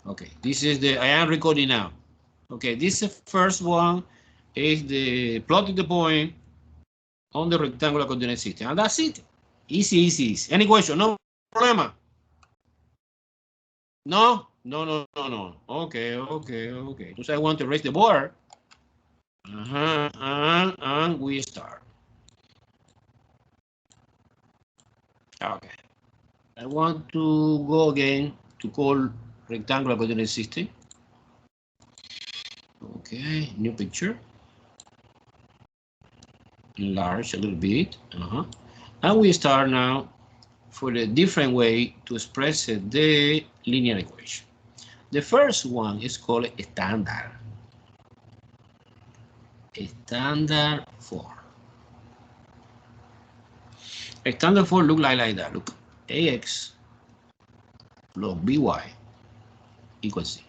Okay, this is I am recording now. Okay, this is the first one is the plotting the point on the rectangular coordinate system. And that's it. Easy, easy, easy. Any question? No problema? No? No, no, no, no. Okay, okay, okay. So I want to raise the board. And we start. Okay. I want to go again to call rectangular coordinate system. Okay, new picture. Enlarge a little bit. And we start now for the different way to express the linear equation. The first one is called a standard. A standard form. A standard form look like that. Look, ax plus by equals c.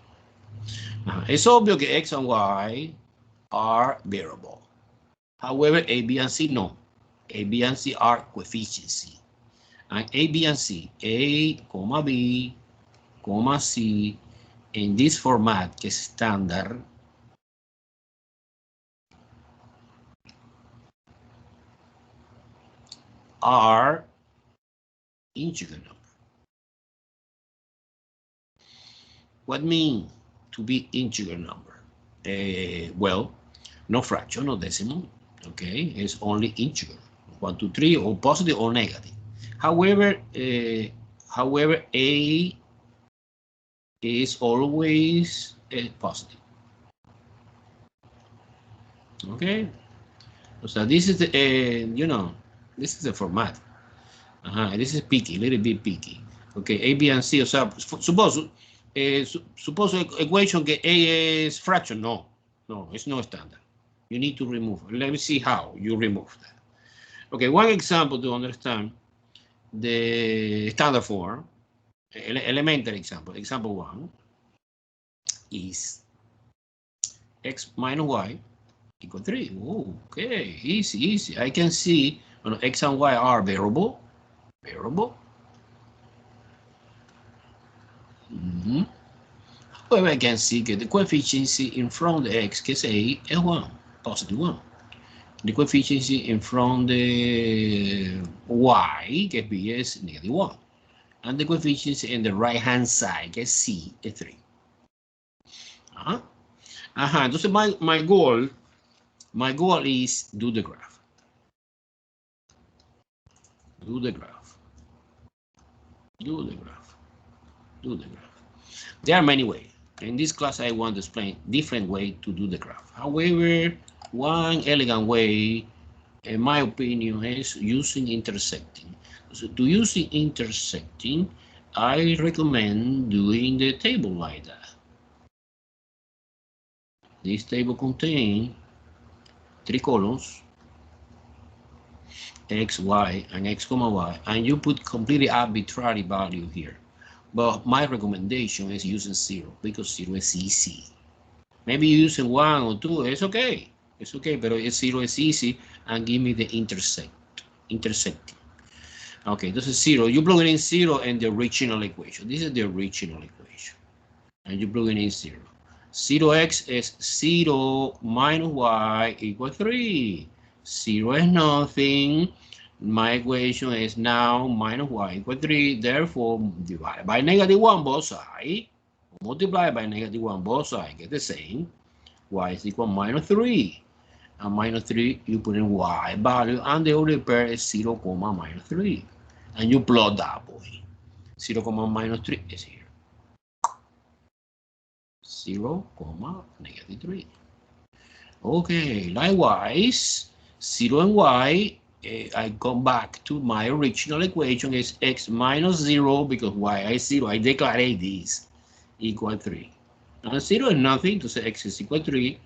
It's obvious that x and y are variable. However, a, b, and c no. A, b, and c are coefficients. And a, b, and c, a, comma, b, comma, c, in this format, que es standard, are integer number. What means to be integer number? Well, no fraction, no decimal, okay? It's only integer, 1, 2, 3, or positive or negative. However, a is always positive. Okay, so this is the this is the format. This is picky, a little bit picky. Okay, a, b, and c. O sea, suppose equation que a is fraction. No, it's no standard. You need to remove. Let me see how you remove that. Okay, one example to understand the standard form, elementary example. Example 1 is x minus y equal 3. Ooh, okay, easy. I can see x and y are variable. However, I can see that the coefficient in front of the x, que es a, is 1, positive 1. The coefficient in front of the y, que es b, is negative 1. And the coefficient in the right-hand side, que es c, is 3. Entonces, my goal is do the graph. There are many ways. In this class, I want to explain different ways to do the graph. However, one elegant way, in my opinion, is using intersecting. So to using intersecting, I recommend doing the table like that. This table contains 3 columns, x, y, and x, comma, y, and you put completely arbitrary value here. But my recommendation is using 0 because 0 is easy. Maybe using 1 or 2, it's okay. It's okay, but 0 is easy and give me the intersecting. Okay, this is 0. You plug in 0 in the original equation. This is the original equation. And you plug in 0. 0x is 0 minus y equals 3. 0 is nothing. My equation is now minus y equals 3. Therefore, divide by negative 1 both sides. Multiply by negative 1 both sides. Get the same. Y is equal to minus 3. And minus 3, you put in y value. And the other pair is 0, minus 3. And you plot that point. 0, minus 3 is here. 0, negative 3. Okay, likewise, 0 and y, I come back to my original equation is x minus 0 because y is 0. I declare this equal 3. And 0 is nothing to say x is equal to 3.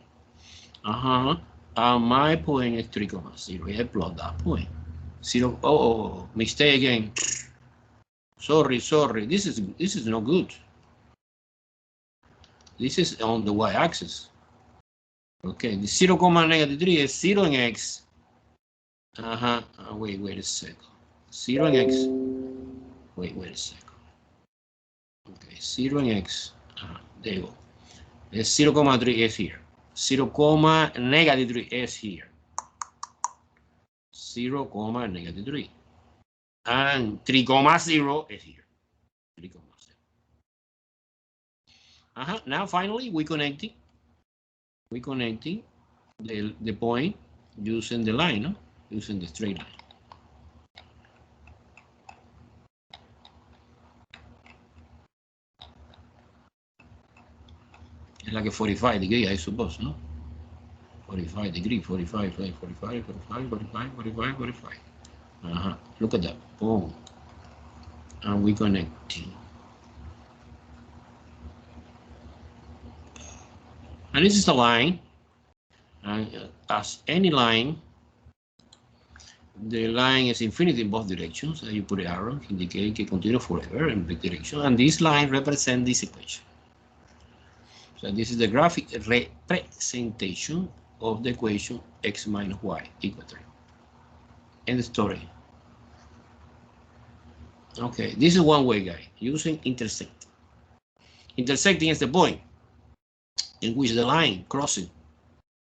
And my point is 3, 0. I plot that point. 0. Oh, mistake again. Sorry. This is no good. This is on the y-axis. Okay, the 0, negative 3 is 0 in x. Wait a second. 0 in x. Wait a second. Okay, 0 in x. There you go. It's 0,3 is here. 0,-3 is here. 0,-3. And 3,0 is here. 3,0. Now finally we connecting. We connecting the point using the line, no? Using the straight line. It's like a 45 degree, I suppose, no? 45 degree, 45, 45, 45, 45, 45, 45. Look at that. Boom. And we connecting. And this is a line. And as any line, the line is infinite in both directions. You put an arrow to indicate it continues forever in both directions. And this line represents this equation. So this is the graphic representation of the equation x minus y equal 3. End the story. Okay, this is one way, guys, using intersect. Intersecting is the point in which the line crossing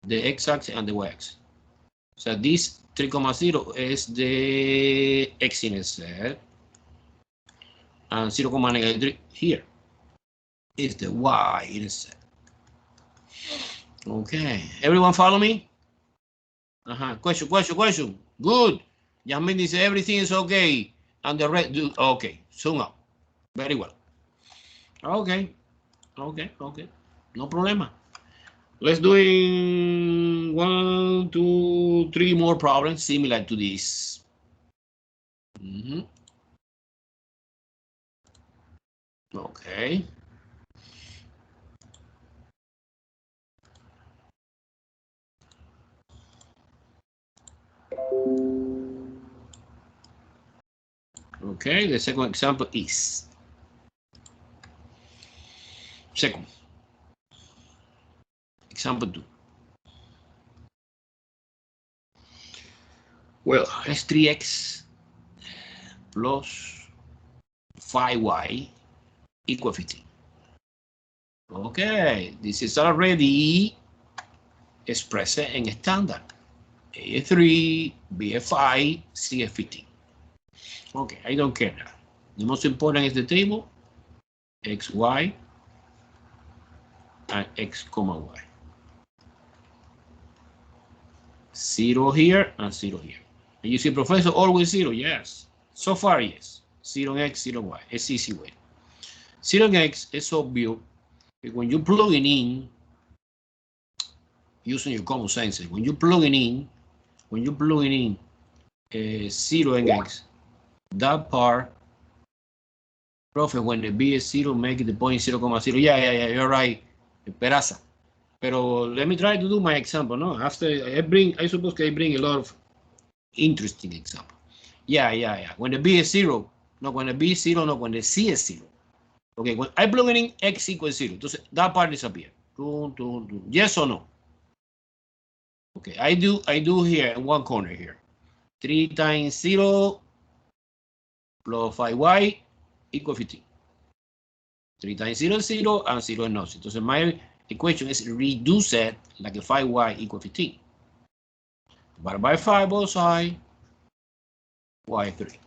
the x-axis and the y-axis. So this 3,0 is the x-intercept, and 0,-3 here is the y-intercept. Okay, everyone follow me? Question. Good. Yasmin says everything is okay, and the red do okay. Zoom up. Very well. Okay. No problema. Let's do 1, 2, 3 more problems similar to this. Okay. Okay, the second example is example 2. Well, it's 3x plus 5y equal 15. Okay, this is already expressed in standard. A is 3, B is 5, C is 15. Okay, I don't care now. The most important is the table, x, y, and x, y. 0 here and 0 here. And you see, Professor, always 0, yes. So far, yes. 0 x, 0 y. It's easy way. 0 x is obvious. When you plug it in, using your common sense, when you plug it in 0 and x, that part, profe, when the b is 0, make the point 0,0. Yeah, you're right, Peraza. Pero let me try to do my example, no? After I suppose I bring a lot of interesting example. Yeah. When the b is 0, no, when the b is 0, no, when the c is 0. Okay, when I plug in x equals 0, entonces that part disappears. Yes or no? Okay, I do here in one corner here. 3 times 0 plus 5y equals 15. 3 times 0 is 0 and 0 is nothing. Entonces my equation is reduced like a 5y equals 15. Divided by 5 both sides, y 3.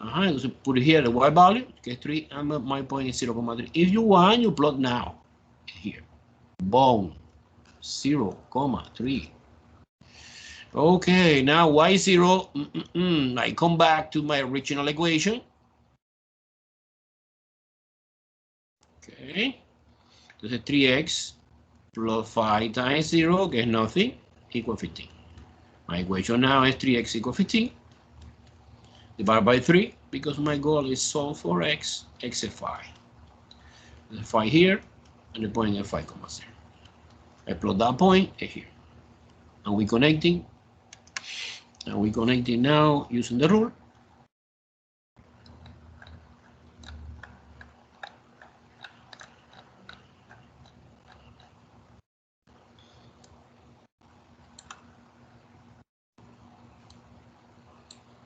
Entonces put here the y value, que es 3, and my point is 0,3. If you want, you plot now here. Boom, 0,3. Okay, now y0, I come back to my original equation. Okay, entonces 3x plus 5 times 0, que es nothing, equal 15. My equation now is 3x equal 15. Divided by 3, because my goal is solve for x is 5. The 5 here, and the point is 5,0. I plot that point here. And we connecting now using the rule.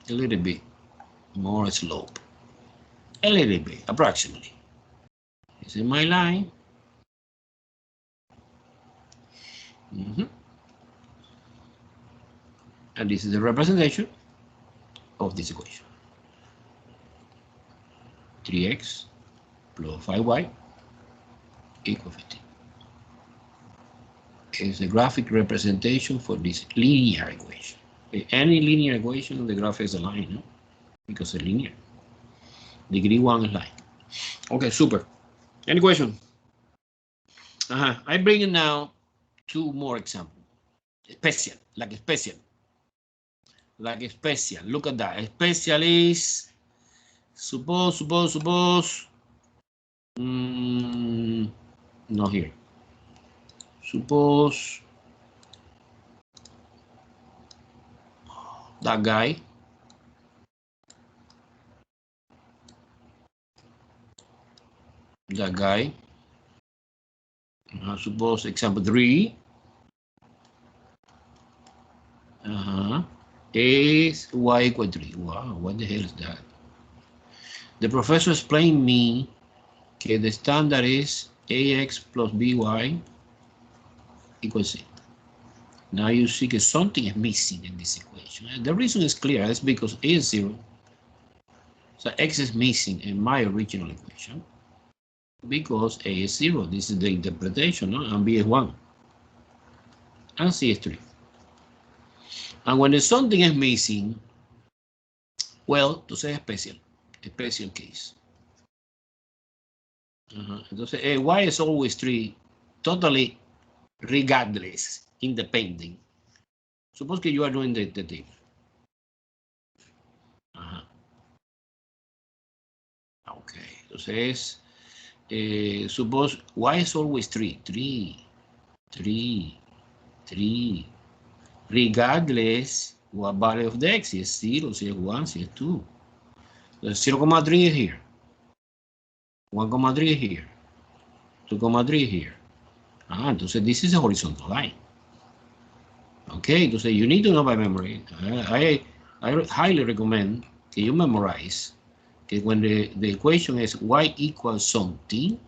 A little bit more slope. A little bit, approximately. This is my line. And this is the representation of this equation. 3x plus 5y equal 15. Is the graphic representation for this linear equation. Any linear equation, the graph is a line, no? Because it's linear. Degree 1 is line. Okay, super. Any question? I bring in now 2 more examples. Special, like special. Like special. Look at that. Special is suppose. Not here. Suppose that guy suppose example 3 is y equal 3. Wow, what the hell is that? The professor explained me that the standard is ax plus by equals c. Now you see that something is missing in this equation. And the reason is clear. It's because a is 0. So x is missing in my original equation because a is 0. This is the interpretation, no? And b is 1. And c is 3. And when there's something is missing, well, to say special case. Entonces, y is always 3, totally regardless, independent. Suppose que you are doing the thing. Okay, entonces, suppose y is always 3, regardless what value of the x is 0, si es 1, si es 2. 0,3 is here. 1,3 is here. 2,3 is here. Entonces this is a horizontal line. Okay, entonces you need to know by memory. I highly recommend that you memorize that when the equation is y equals something,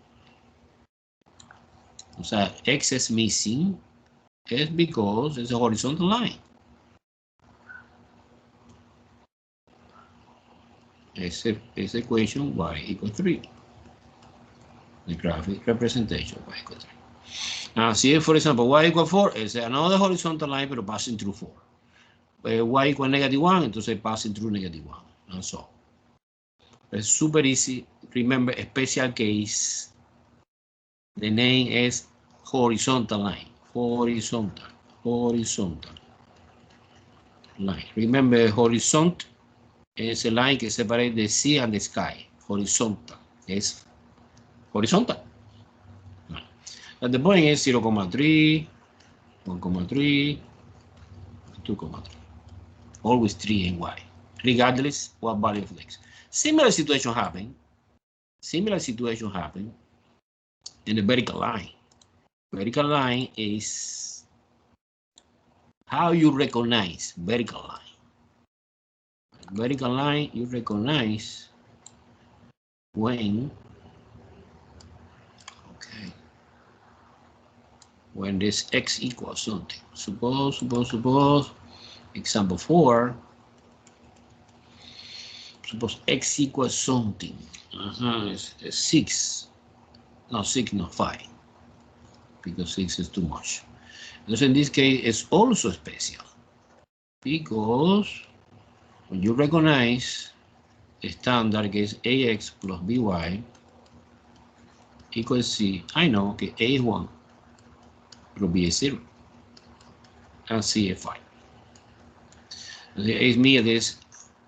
o sea, x is missing, is because it's a horizontal line. It's equation y equals 3. The graphic representation y equals 3. Now, see, for example, y equals 4 is another horizontal line, but passing through 4. Y equals -1, entonces passing through -1. And so, it's super easy. Remember, a special case. The name is horizontal line. Horizontal line. Remember, horizontal is a line que separates the sea and the sky. Horizontal is horizontal. And the point is 0,3, 1,3, 2,3. Always 3 and y, regardless what value of x. Similar situation happen in the vertical line. Vertical line is how you recognize vertical line. Vertical line you recognize when when this x equals something. Suppose, example 4, suppose x equals something. It's 6. No, 6, not 5. Because 6 is too much. Because in this case, it's also special. Because when you recognize the standard case ax plus by equals c, I know que a is 1. Pero b is 0 and c is 5. Es mío, this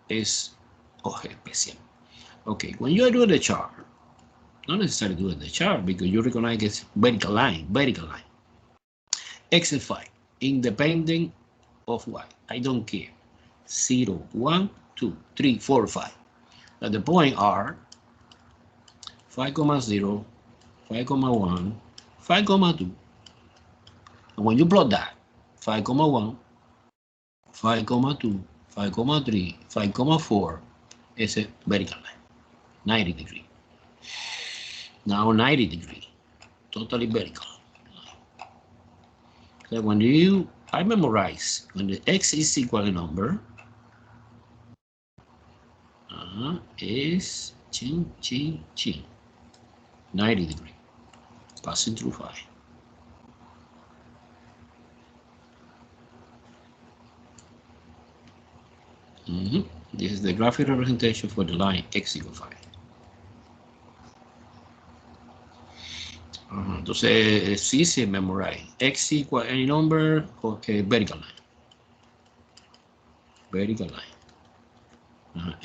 is special. Okay, when you are doing the chart, not necessarily doing the chart because you recognize it's vertical line. X is 5, independent of y. I don't care. 0, 1, 2, 3, 4, 5. At the point are 5,0, 5,1, 5,2. And when you plot that, 5,1, 5,2, 5,3, 5,4 is a vertical line, 90 degrees. Now 90 degree, totally vertical. So when I memorize, when the x is equal a number, is 90 degree, passing through phi. This is the graphic representation for the line x equal phi. Entonces, sí se memorize. X equal any number, okay, vertical line. Vertical line.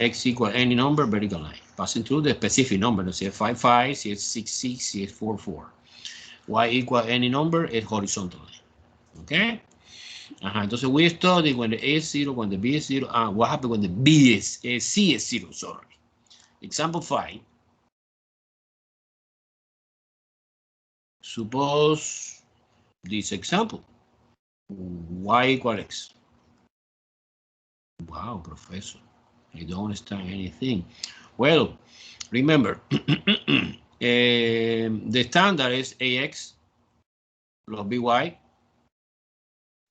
X equal any number, vertical line. Passing through the specific number. No, si es 5, 5, si es 6, 6, si es 4, 4. Y equal any number is horizontal line. Okay? Entonces, we study when the A is 0, when the B is 0. What happens when the C is 0, sorry. Example 5. Suppose this example. Y equal X. Wow, professor, I don't understand anything. Well, remember, the standard is AX plus BY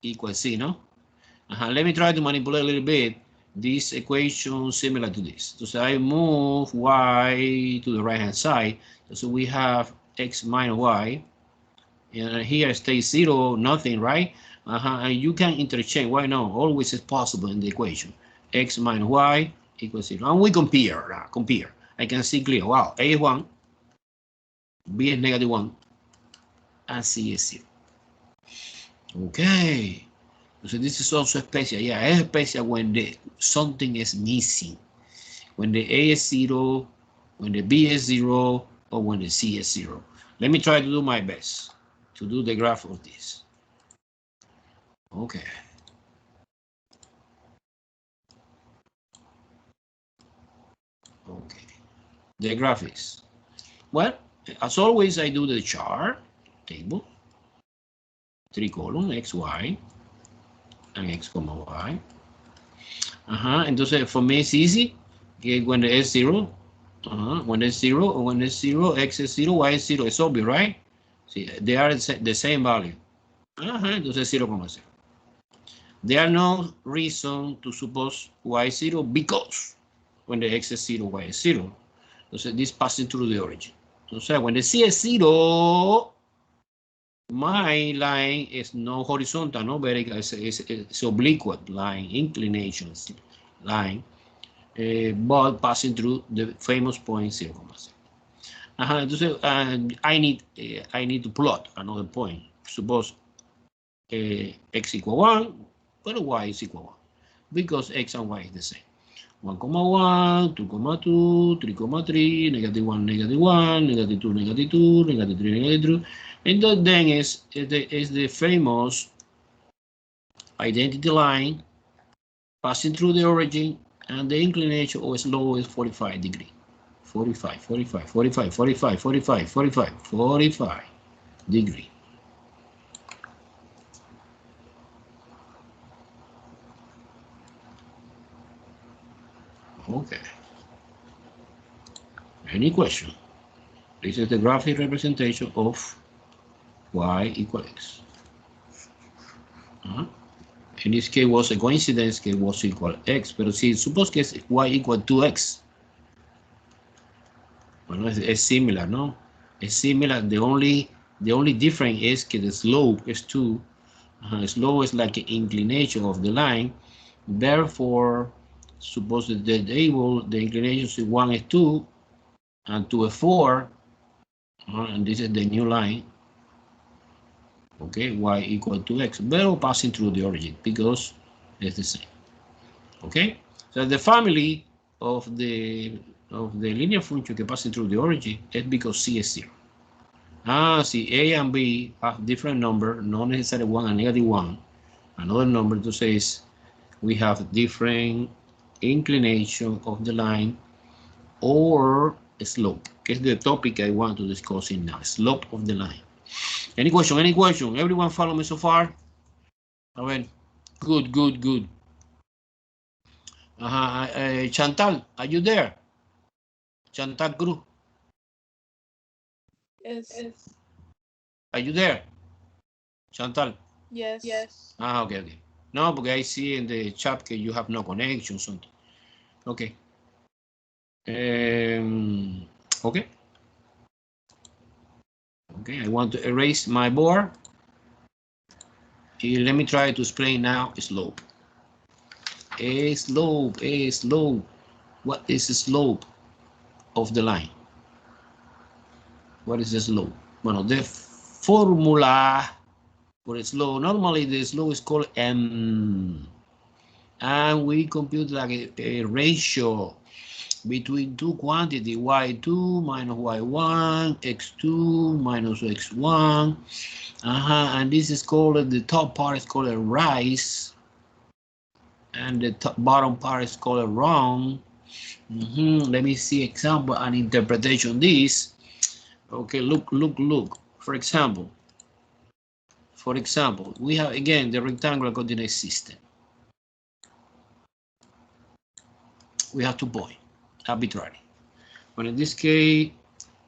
equals C, no? Let me try to manipulate a little bit this equation similar to this. So I move Y to the right-hand side. So we have X minus Y. And here stays 0, nothing, right? And you can interchange. Why not? Always is possible in the equation. X minus Y equals 0. And we compare. I can see clear. Wow, A is 1, B is negative 1, and C is 0. Okay. So this is also special. Yeah, it's special when something is missing. When the A is 0, when the B is 0, or when the C is 0. Let me try to do my best to do the graph of this. Okay. Okay. The graphics. Well, as always, I do the chart table. 3 columns, X, Y, and X, Y. Entonces, for me, it's easy. When it's 0, when it's 0, or when it's 0, X is 0, Y is 0. It's obvious, right? See, they are the same value. Entonces 0,0. There are no reason to suppose Y is 0 because when the X is 0, Y is 0. Entonces this passing through the origin. Entonces when the C is 0, my line is no horizontal, no vertical, it's oblique line, inclination line, but passing through the famous point 0,0. Entonces I need to plot another point. Suppose X equal 1, but Y is equal 1, because X and Y is the same. 1,1, 2,2, 3,3, negative 1, negative 1, negative 2, negative 2, negative 3, negative 3. And then is the famous identity line passing through the origin, and the inclination or slope is 45 degrees. 45, 45, 45, 45, 45, 45, 45 degrees. Okay. Any question? This is the graphic representation of Y equal X. In this case was a coincidence que was equal X, pero si suppose que es Y equal to X. Bueno, es similar, ¿no? Es similar. The only difference is que the slope is 2. Slope is like an inclination of the line. Therefore, suppose that the inclination is 1 is 2, and 2 is 4. And this is the new line. Okay, Y equal to X, but passing through the origin because it's the same. Okay, so the family of the linear function que passing through the origin is because C is 0. See, A and B have different number, not necessarily 1 and negative 1. Another number to say is we have different inclination of the line or slope. Que es the topic I want to discuss in now, slope of the line. Any question? Any question? Everyone follow me so far? A ver. Good, good, good. Chantal, are you there? Chantal Cruz. Yes. Are you there, Chantal? Yes. Ah, okay, okay. No, because I see in the chat that you have no connection, something. Okay. Okay. Okay, I want to erase my board. Let me try to explain now slope. A slope. What is the slope of the line? What is the slope? Well, the formula for a slope, normally the slope is called M. And we compute like a ratio between two quantities, y2 minus y1, x2 minus x1. And this is called, the top part is called a rise, and the bottom part is called a run. Let me see example and interpretation this. Okay, look. For example, we have again the rectangular coordinate system. We have 2 points, arbitrary. But in this case,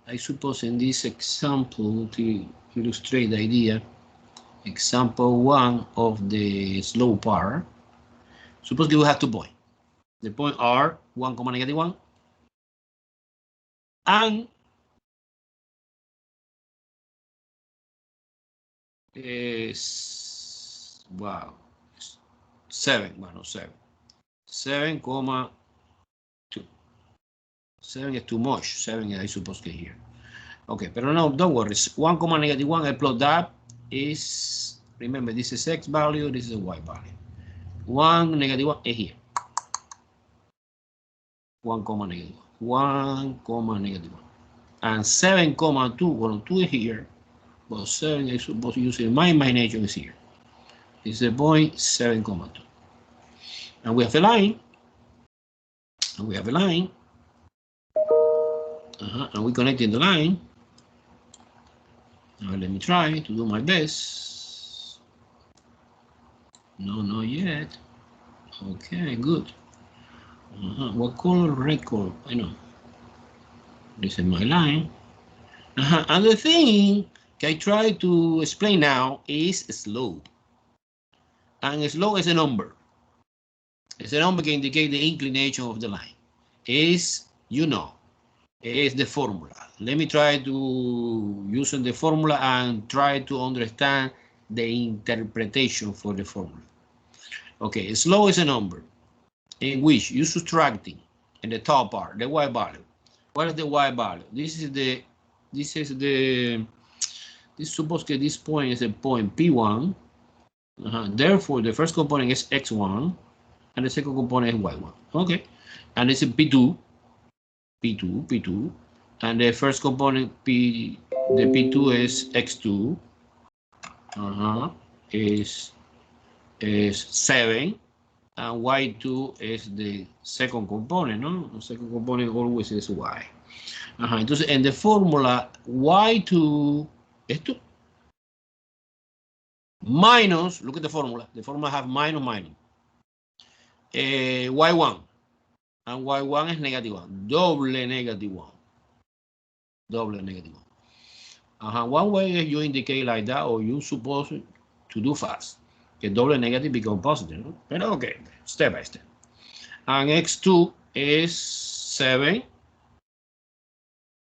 I suppose in this example, to illustrate the idea, example 1 of the slope part, suppose we have 2 points. The point are 1, -1, and wow, 7, bueno, 7, 7,2. 7 is too much. 7 is I suppose que here. Okay, but no, don't worry. 1, -1, I plot that is, remember, this is x value, this is y value. 1, -1 is here. 1, -1. 1, -1. And 7,2, well, 2 is here. But 7, I suppose using my nation is here. This is the point 7,2. And we have a line. And we connecting the line. Now let me try to do my best. No, not yet. Okay, good. What color? Red color. I know. This is my line. And the thing I try to explain now is slope. And slope is a number. It's a number can indicate the inclination of the line. Is, you know, is the formula. Let me try to use the formula and try to understand the interpretation for the formula. Okay, slope is a number in which you subtracting in the top part the y value. What is the y value? This suppose that this point is a point P1. Therefore, the first component is x1 and the second component is y1. Okay, and it's a P2, and the first component the P2 is x2. Is 7. And y2 is the second component, no? The second component always is y. Entonces, en the formula, y2 is 2. Minus, look at the formula. The formula have minus. Y1. And y1 is -1. Double -1. One way is you indicate like that, or you suppose to do fast. Que double negative become positive, no? But okay, step by step. And x2 is 7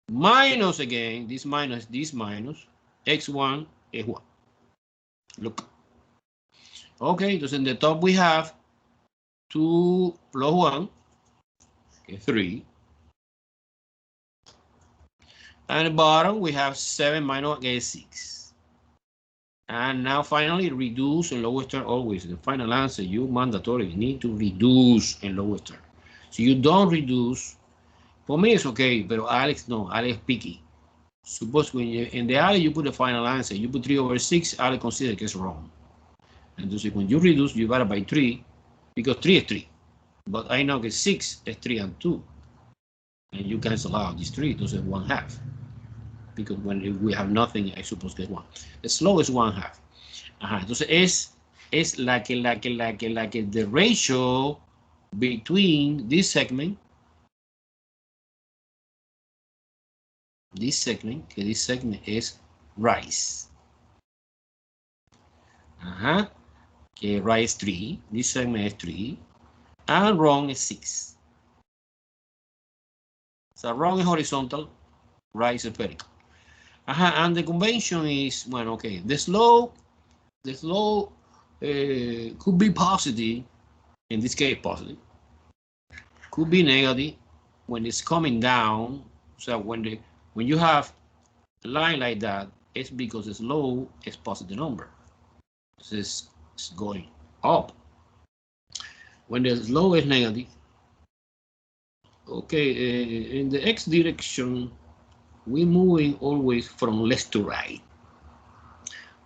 minus again, this minus, x1 is 1. Look. Okay, so in the top we have 2 plus 1, okay, 3. And the bottom we have 7 minus 1 is 6. And now finally reduce in lowest term always. The final answer, you mandatory need to reduce in lowest term. So you don't reduce. For me it's okay, but Alex no, Alex picky. Suppose when you in the Alex you put the final answer, you put 3/6, Alex consider it's wrong. And so when you reduce, you divide by 3, because 3 is 3. But I know that 6 is 3 and 2. And you cancel out this 3, those are 1/2. Because when we have nothing, I suppose get 1. The slope is 1/2. Entonces es like the ratio between this segment this segment is rise. Okay, rise 3. This segment is 3. And wrong is 6. So wrong is horizontal, rise is vertical. And the convention is, well, okay, the slope could be positive, in this case positive, could be negative when it's coming down. So when you have a line like that, it's because the slope is positive number. So it's going up. When the slope is negative, okay, in the x direction, we're moving always from left to right.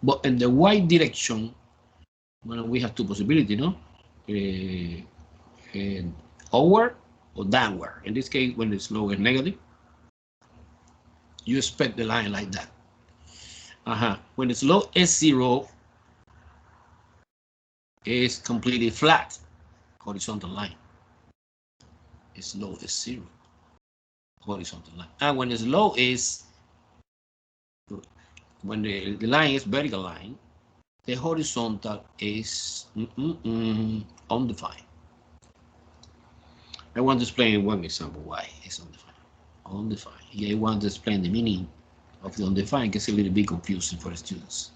But in the y direction, well, we have two possibilities, no? Upward or downward. In this case, when the slope is negative, you expect the line like that. When the slope is 0, it's completely flat, horizontal line. Its slope is 0, horizontal line. And when the slope is, when the line is vertical line, the horizontal is undefined. I want to explain one example why it's undefined. Undefined. Yeah, I want to explain the meaning of the undefined, because it's a little bit confusing for the students.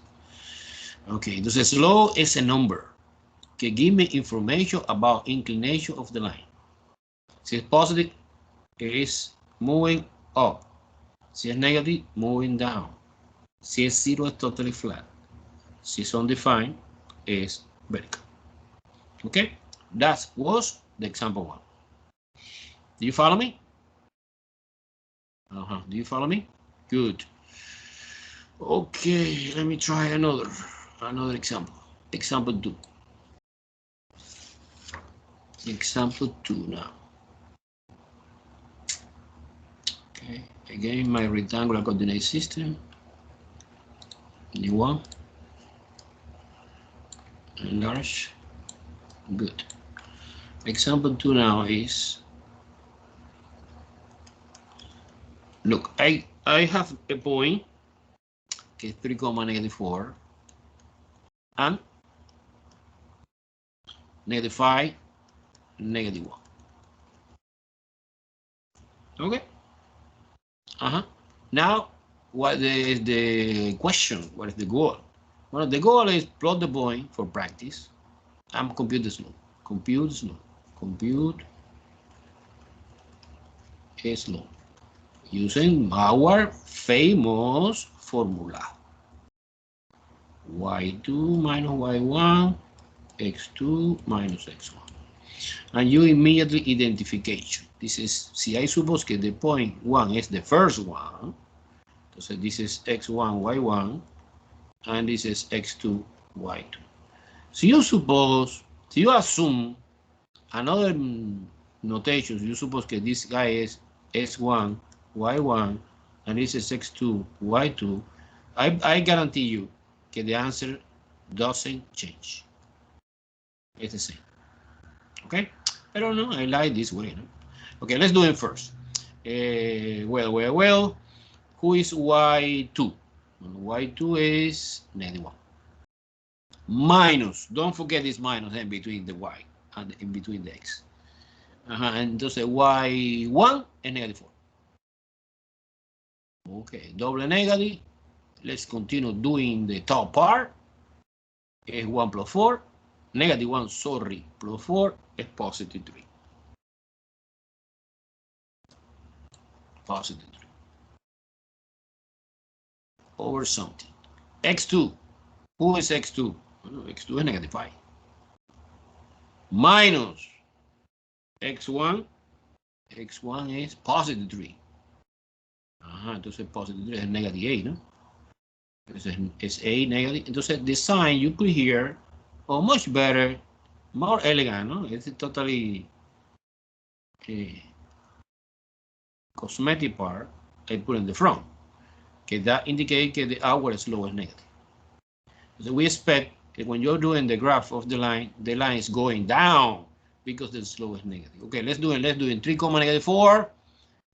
Okay, entonces slope is a number que give me information about inclination of the line. Si it's positive, it is moving up. Si it's negative, moving down. Si it's 0, it's totally flat. Si it's undefined, it's vertical. Okay, that was the example 1. Do you follow me? Do you follow me? Good. Okay, let me try another example. Example 2. Example 2 now. Okay, again, my rectangular coordinate system. New one. Enlarge. Good. Example 2 now is, look, I have a point, okay, 3, -4, and -5, -1. Okay. Now, what is the question? What is the goal? Well, the goal is plot the point for practice and compute the slope. Compute slope. Compute a slope using our famous formula. y2 minus y1, x2 minus x1. And you immediately identification. This is, si I suppose que the point 1 is the first one, so this is x1, y1, and this is x2, y2. So you suppose, so you assume another notation, you suppose that this guy is x1, y1, and this is x2, y2, I guarantee you that the answer doesn't change. It's the same. Okay? I don't know, I like this way. No? Okay, let's do it first. Well, who is y2? Y2 is -1. Minus, don't forget this minus in between the y and in between the x. Entonces y1 es -4. Okay, double negative. Let's continue doing the top part. Es 1 plus 4. -1, sorry, plus 4 is +3. +3. Over something. x2. Who is x2? X2 is -5. Minus x1. X1 is +3. Entonces +3 es -8, ¿no? Entonces es 8 negative. Entonces the sign you put here, or much better, more elegant, ¿no? It's totally cosmetic part I put in the front. Okay, that indicates that our slope is negative. So we expect that when you're doing the graph of the line is going down because the slope is negative. Okay, let's do it. Let's do it. 3, -4.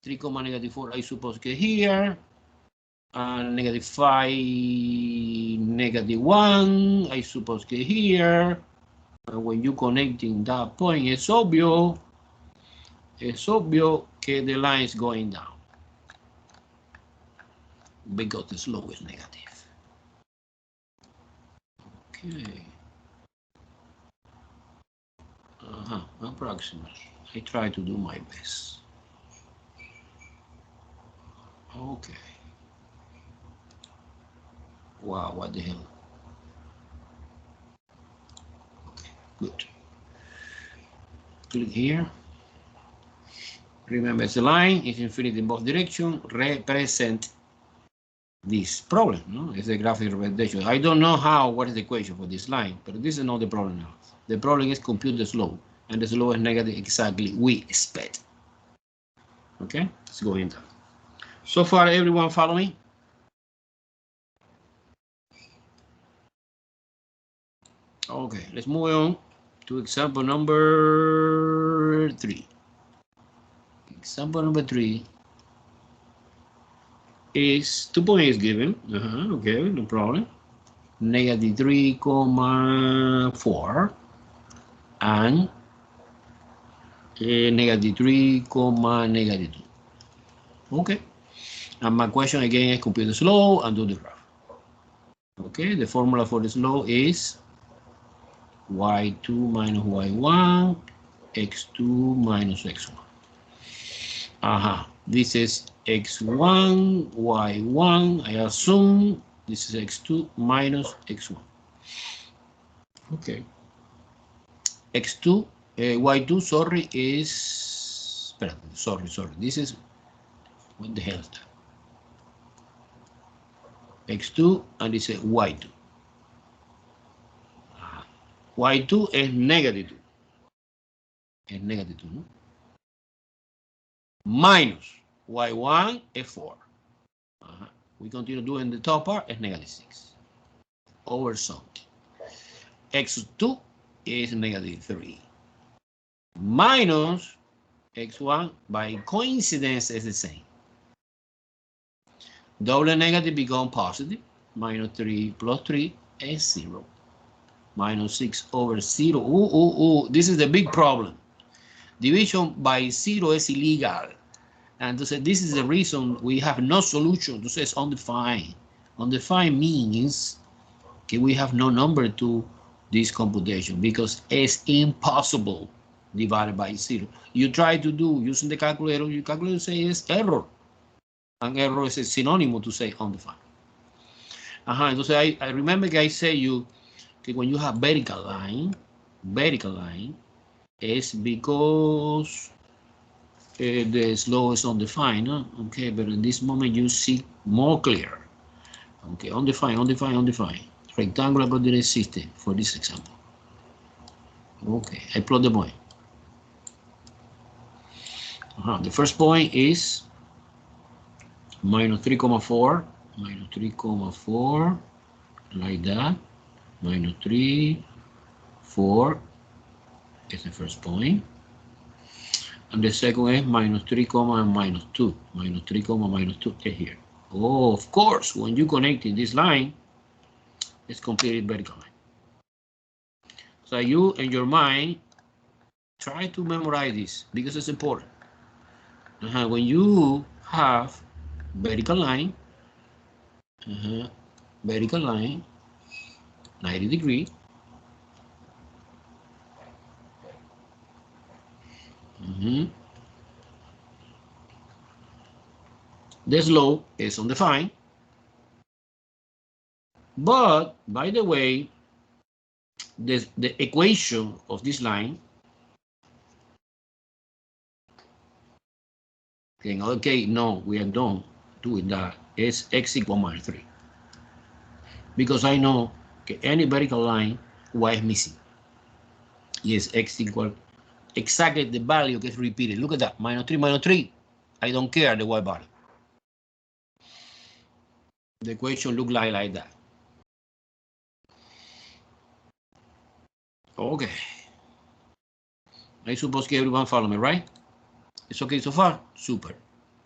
3 comma negative 4, I suppose get here. And negative 5, negative 1, I suppose get here. And when you connecting that point, it's obvious que the line is going down because the slope is negative. Okay. Approximately. I try to do my best. Okay. Wow, what the hell? Okay, good. Click here. Remember, the line is infinite in both directions, represent this problem, no? It's a graphic representation. I don't know what is the equation for this line, but this is not the problem now. The problem is compute the slope, and the slope is negative exactly we expect. Okay, let's go into. So far, everyone follow me? Okay, let's move on to example number 3. Example number 3 is 2 points given. Okay, no problem. Negative 3,4 and negative 3, negative 2. Okay, and my question again is compute the slope and do the graph. Okay, the formula for the slope is y2 minus y1, x2 minus x1. This is x1, y1. I assume this is x2 minus x1. Okay. x2, y2, sorry, is... Sorry. This is... What the hell is that? x2 and this is y2. Y2 is negative 2. It's negative 2, no? Minus y1 is 4. We continue doing the top part, is negative 6 over something. x2 is negative 3 minus x1 by coincidence is the same. Double negative become positive. Minus 3 plus 3 is 0. Minus 6 over 0. This is the big problem. Division by 0 is illegal. And to say this is the reason we have no solution. To say it's undefined. Undefined means okay, we have no number to this computation because it's impossible divided by 0. You try to do using the calculator, your calculator says error. And error is a synonym to say undefined. Entonces I remember que I say you that when you have vertical line is because the slope is undefined, no? Okay, but in this moment you see more clear. Okay, undefined. Rectangular coordinate system for this example. Okay, I plot the point. The first point is minus 3,4, like that. Minus 3, 4 is the first point. And the second is minus 3, and minus 2. Minus 3, minus 2 is here. Oh, of course, when you connect in this line, it's completely vertical line. So you, in your mind, try to memorize this because it's important. When you have vertical line, 90 degree. The slope is undefined. But, by the way, the equation of this line, okay, no, we are done doing that. It's x equal minus 3. Because I know any vertical line, y is missing. Yes, x equal exactly the value gets repeated. Look at that, minus 3. I don't care the y value. The equation look like that. Okay. I suppose everyone follow me, right? It's okay so far? Super.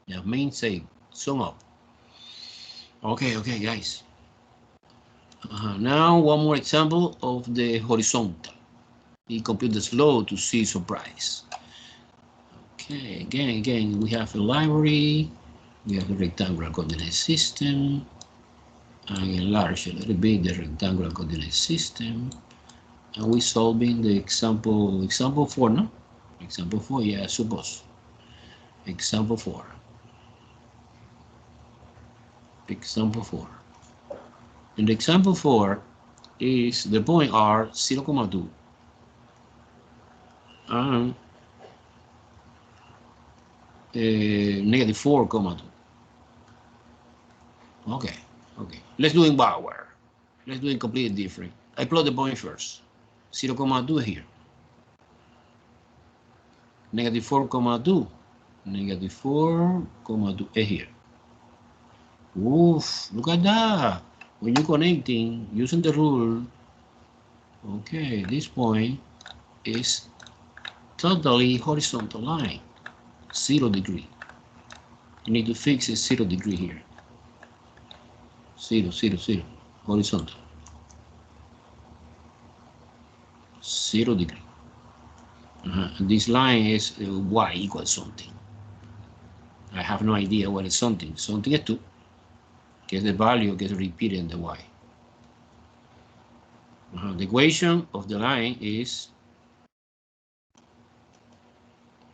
The main say sum up. Okay, guys. Now one more example of the horizontal. We compute the slope to see surprise. Okay, again, we have a library. We have a rectangular coordinate system. And enlarge a little bit the rectangular coordinate system. And we're solving the example 4, no? Example 4, yeah, I suppose. Example 4. Example 4. In the example 4 is the point R 0,2 and negative 4,2. Okay. Let's do it backward. Let's do it completely different. I plot the point first. 0,2 here. Negative 4,2. Negative 4,2 here. Oof, look at that. When you're connecting, using the rule, okay, this point is totally horizontal line, 0 degree. You need to fix a 0 degree here. 0, horizontal. 0 degree. This line is y equals something. I have no idea what is something. Something is 2. Because the value gets repeated in the y. The equation of the line is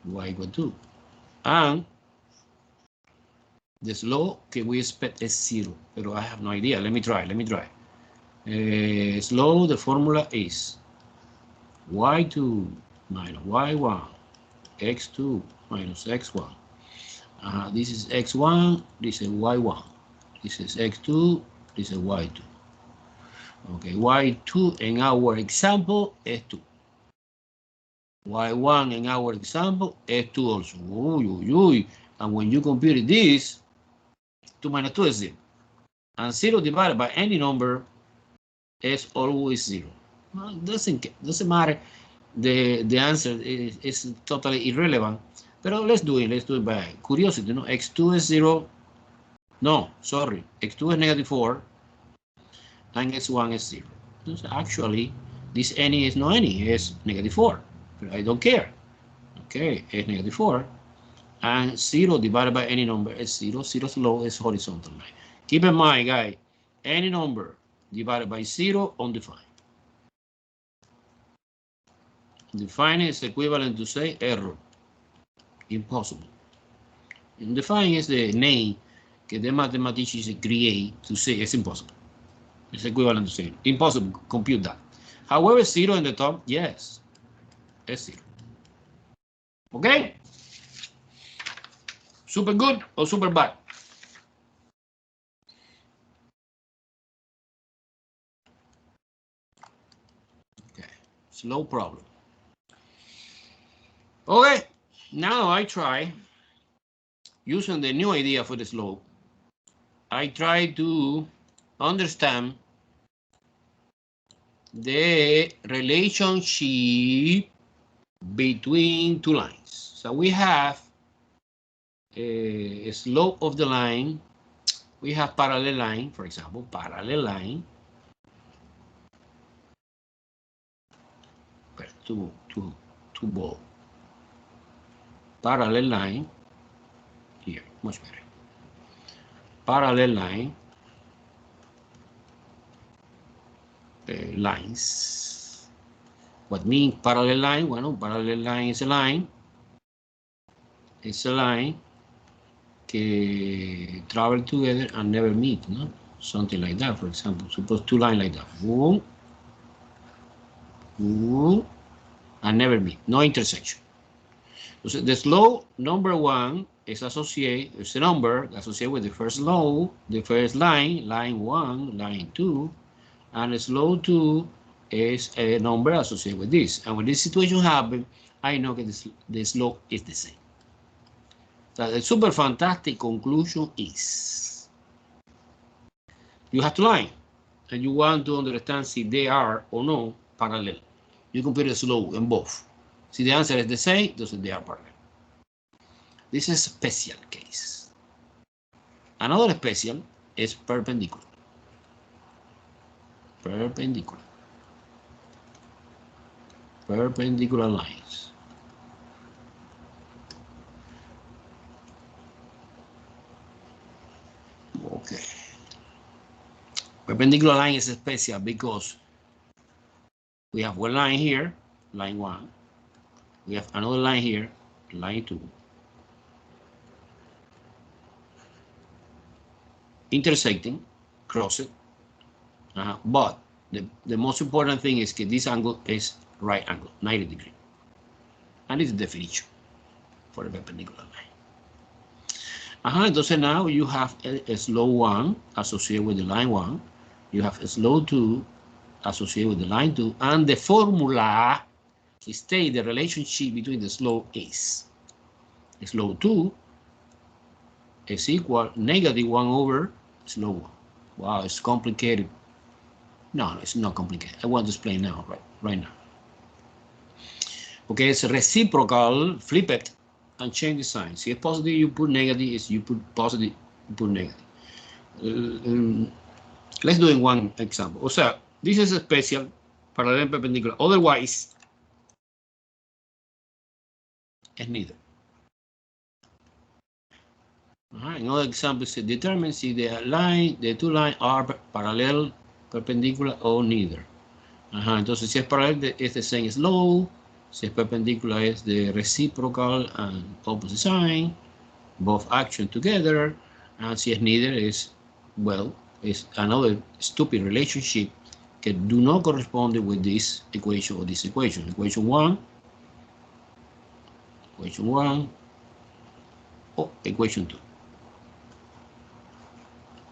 y equal 2. And the slope que we expect is 0. But I have no idea. Let me try. Slope, the formula is y2 minus y1, x2 minus x1. This is x1, this is y1. This is x2, this is y2. Okay, y2 in our example is 2. y1 in our example is 2 also. And when you compute this, 2 minus 2 is 0. And 0 divided by any number is always 0. Well, doesn't matter. The answer is totally irrelevant. But let's do it by curiosity. No, x2 is 0. No, sorry. x2 is negative 4. And x1 is 0. So actually, this any is not any. It's negative 4. But I don't care. Okay, it's negative 4. And 0 divided by any number is 0. 0 slope is horizontal line. Keep in mind, guys, any number divided by 0 undefined. Defined is equivalent to say error. Impossible. Undefined is the name that the mathematicians create to say it's impossible. It's equivalent to say impossible. Compute that. However, 0 in the top, yes, it's 0. Okay? Super good or super bad? Okay, slow problem. Okay, now I try using the new idea for the slope. I try to understand the relationship between two lines. So we have a slope of the line. We have parallel line, for example, parallel line. Too bold. Parallel line. Here, much better. Parallel line. Lines. What means parallel line? Well, parallel line is a line. It's a line que travel together and never meet, no? Something like that, for example. Suppose two lines like that. Boom, boom, and never meet. No intersection. So the slope number 1 is associated, it's a number associated with the first slope, the first line, line 1, line 2, and the slope 2 is a number associated with this. And when this situation happens, I know that the slope is the same. So the super fantastic conclusion is you have two lines and you want to understand if they are or no parallel. You compare the slope in both. See, the answer is the same, thus they are parallel. This is a special case. Another special is perpendicular. Perpendicular. Perpendicular lines. Okay. Perpendicular line is special because we have one line here, line 1. We have another line here, line 2. Intersecting, cross it. But the most important thing is that this angle is right angle, 90 degrees. And it's the definition for a perpendicular line. Entonces now you have a slope 1 associated with the line 1. You have a slope 2 associated with the line 2. And the formula states the relationship between the slope is slope 2 is equal -1 over slope 1. Wow, it's complicated. No, it's not complicated. I want to explain now, right now. Okay, it's reciprocal, flip it, and change the sign. Si es positive, you put negative. If you put positive, you put negative. Let's do in one example. O sea, this is a special, parallel and perpendicular. Otherwise, it's neither. Another example is determine if the two lines are parallel, perpendicular, or neither. Entonces, si es paralel, es the same slope. Si es perpendicular, es the reciprocal and opposite sign, both action together. And si es neither, is, well, is another stupid relationship that do not correspond with this equation or this equation. Equation 1, or equation 2.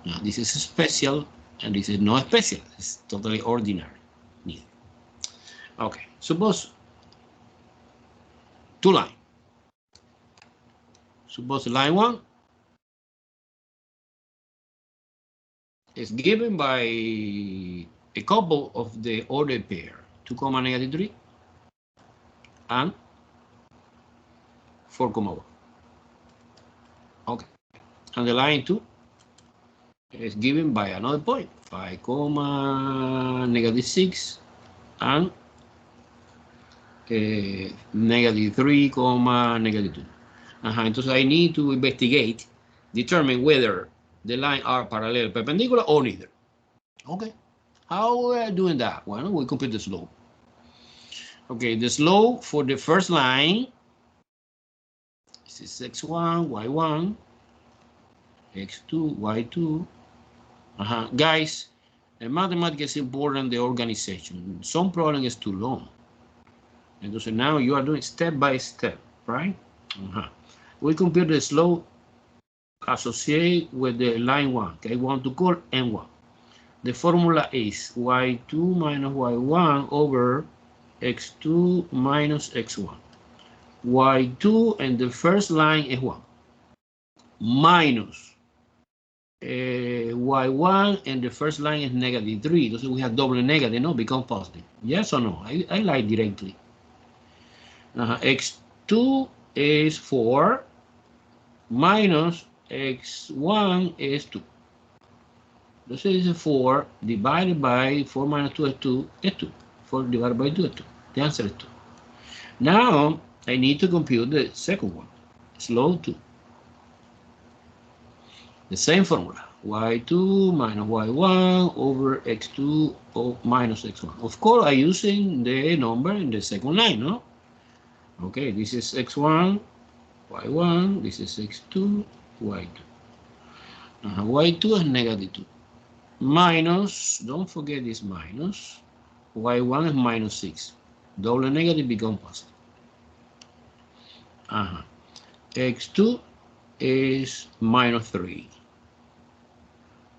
Now, this is special, and this is not special. It's totally ordinary. Neither. Okay, suppose two lines. Suppose line 1 is given by a couple of the ordered pair, 2, -3 and 4, 1. Okay, and the line 2 is given by another point, 5, -6 and -3, -2. Entonces I need to investigate, determine whether the lines are parallel, perpendicular, or neither. Okay, how are we doing that? Well, we compute the slope. Okay, the slope for the first line, this is x1, y1, x2, y2. Guys, in mathematics is important, the organization. Some problem is too long. And so now you are doing step by step, right? We compute the slope associated with the line 1. Okay, I want to call n1. The formula is y2 minus y1 over x2 minus x1. y2 and the first line is 1. Minus y1 and the first line is -3. So we have double negative, no? Become positive. Yes or no? I like directly. X2 is 4 minus x1 is 2. This is 4 divided by 4 minus 2 is 2 is 2. 4 divided by 2 is 2. The answer is 2. Now I need to compute the second one, slope 2. The same formula, y2 minus y1 over x2 minus x1. Of course, I'm using the number in the second line, no? Okay, this is x1, y1, this is x2, y2. Y2 is -2. Minus, don't forget this minus, y1 is -6. Double negative become positive. X2 is -3.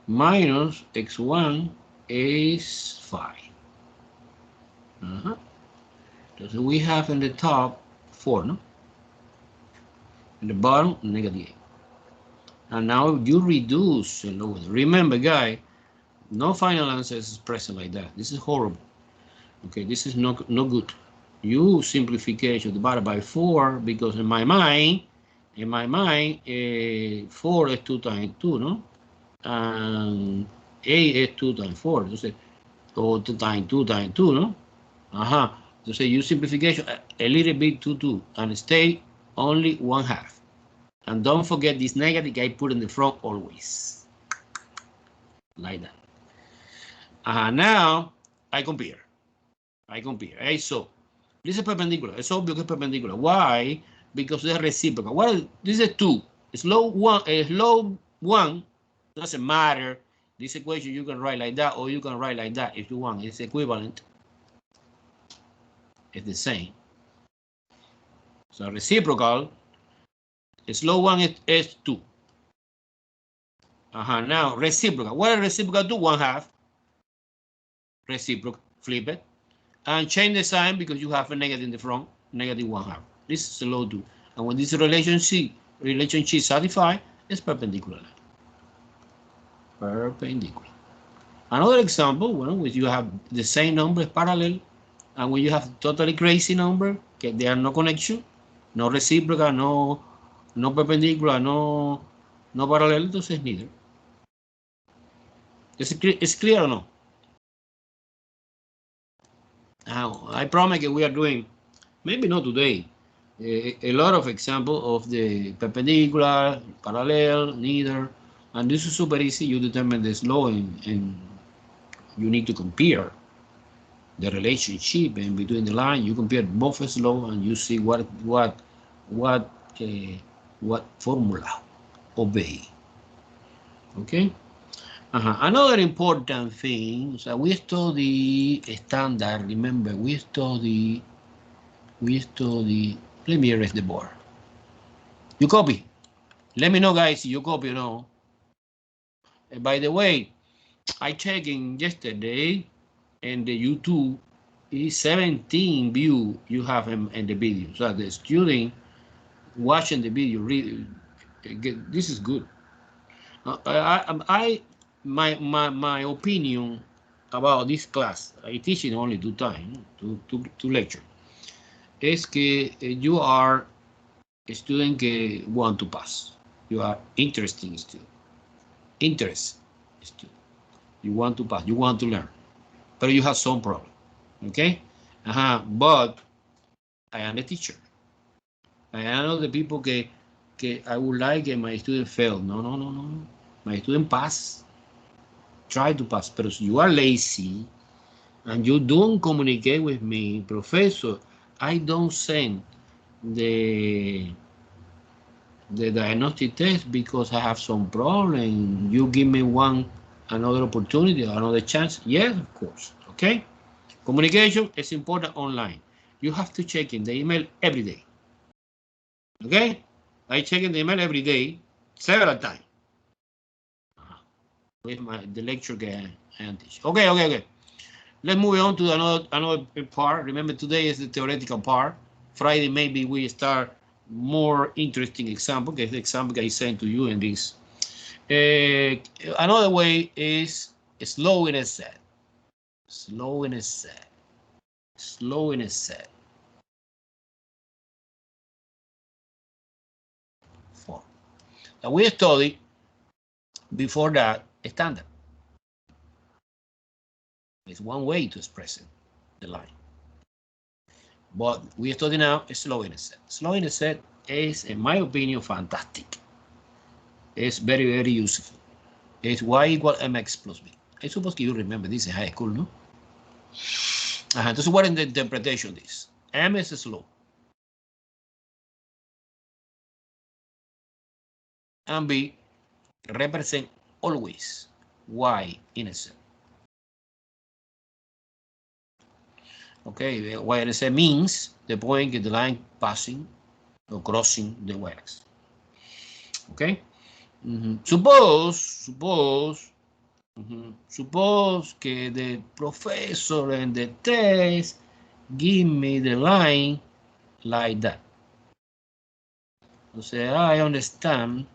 Minus x1 is 5. So we have in the top 4, no? In the bottom, -8. And now you reduce and lower. Remember, guys, no final answer is present like that. This is horrible. Okay, this is no good. You simplification divided by 4 because in my mind, In my mind, 4 es 2 times 2, ¿no? And 8 es 2 times 4. Entonces, o 2 times 2 times 2, ¿no? Ajá. Entonces, use simplification a little bit to 2 and stay only 1/2. And don't forget this negative I put in the front always. Like that. Now, I compare. Hey, so, this is perpendicular. It's obvious que es perpendicular. Why? Because it's reciprocal. What? This is 2. Slope 1 doesn't matter. This equation you can write like that or you can write like that if you want. It's equivalent. It's the same. So reciprocal, slope 1 is 2. Now reciprocal. What is reciprocal to? 1/2. Reciprocal, flip it. And change the sign because you have a negative in the front, negative 1/2. This is slope 2. And when this relationship satisfied, it's perpendicular. Perpendicular. Another example, when you have the same number parallel, and when you have totally crazy number, okay, there are no connection, no reciprocal, no perpendicular, no parallel, entonces neither. It's clear or no? Now, I promise that we are doing, maybe not today, a lot of examples of the perpendicular, parallel, neither, and this is super easy. You determine the slope and you need to compare the relationship in between the line. You compare both slope and you see what formula obey. Okay. Another important thing, so we study standard. Remember, we study. Let me erase the board. You copy. Let me know, guys, if you copy or no. By the way, I checked in yesterday, and the YouTube is 17 views you have in the video. So the student watching the video really, this is good. My opinion about this class, I teach it only 2 times, two lectures, is que you are a student que want to pass. You are interesting student. You want to pass. You want to learn, but you have some problem. Okay. But I am a teacher. I am not the people que I would like my student fail. No. My student pass. Try to pass. But if you are lazy and you don't communicate with me, professor, I don't send the diagnostic test because I have some problem. You give me another opportunity, another chance. Yes, of course. Okay. Communication is important online. You have to check in the email every day. Okay. I check in the email every day, several times. With the lecture I teach. Okay. Let's move on to another part. Remember, today is the theoretical part. Friday, maybe we start more interesting example. Okay, the example I sent to you in this. Another way is slow in a set. Slow in a set. Form. Now we studied before that standard. It's one way to express it, the line. But we study now slow in a set. Slow in a set is, in my opinion, fantastic. It's very, very useful. It's y equal mx plus b. I suppose you remember this in high school, no? Entonces, what is the interpretation of this? M is slow. And B represent always y in a set. Okay, y in a set means the point is the line passing or crossing the y-axis. Okay. Suppose que the professor and the test give me the line like that. So I understand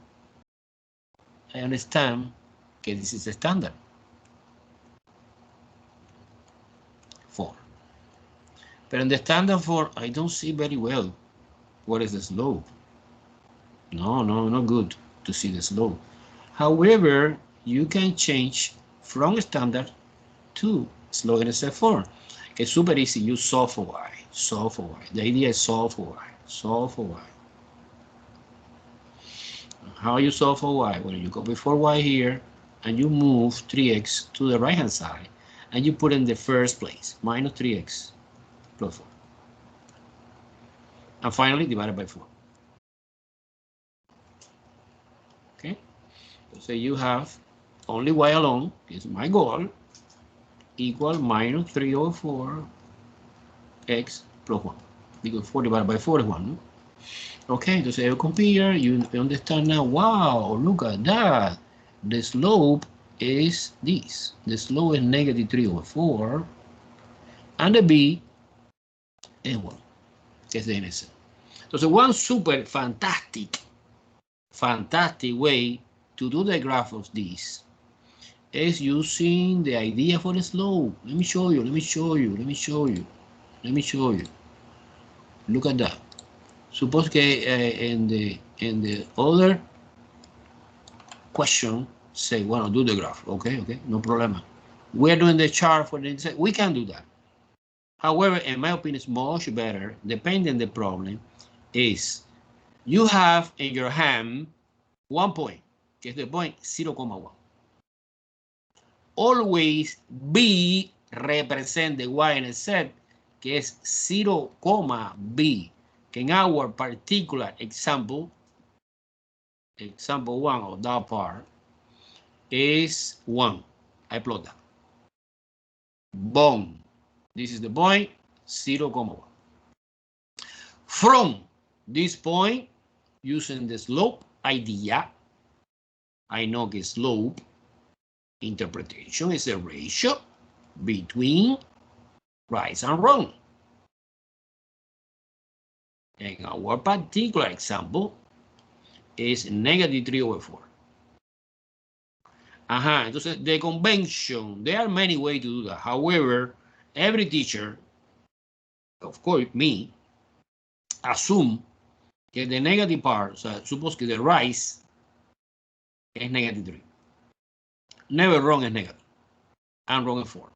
que this is a standard form. But in the standard form, I don't see very well what is the slope. No, no, not good to see the slope. However, you can change from standard to slope in step 4. It's super easy. You solve for y. Solve for y. The idea is solve for y. Solve for y. How you solve for y? Well, you go before y here, and you move 3x to the right-hand side, and you put in the first place, minus 3x plus 4. And finally, divided by 4. Okay? So you have only y alone, is my goal, equal minus 3 over 4 x plus 1. Because 4 divided by 4 is 1. No? Okay, entonces you compare, you understand now, wow, look at that. The slope is this. The slope is negative 3 over 4. And the b is 1, que es the intercept. Entonces, one super fantastic way to do the graph of this is using the idea for the slope. Let me show you. Look at that. Suppose que in the other question say, well, do the graph. Okay, no problem. We're doing the chart for the intercept. We can do that. However, in my opinion, it's much better, depending on the problem, is you have in your hand 1 point, que es the point 0,1. Always B represent the y-intercept, que es 0,b, que in our particular example 1 of that part, is 1. I plot that. Boom. This is the point 0,1. From this point, using the slope idea, I know the slope interpretation is a ratio between right and wrong. In our particular example, is negative 3 over 4. Entonces, the convention, there are many ways to do that. However, every teacher, of course, me, assume que the negative part, o sea, suppose que the rise is negative 3. Never wrong is negative. And wrong is 4.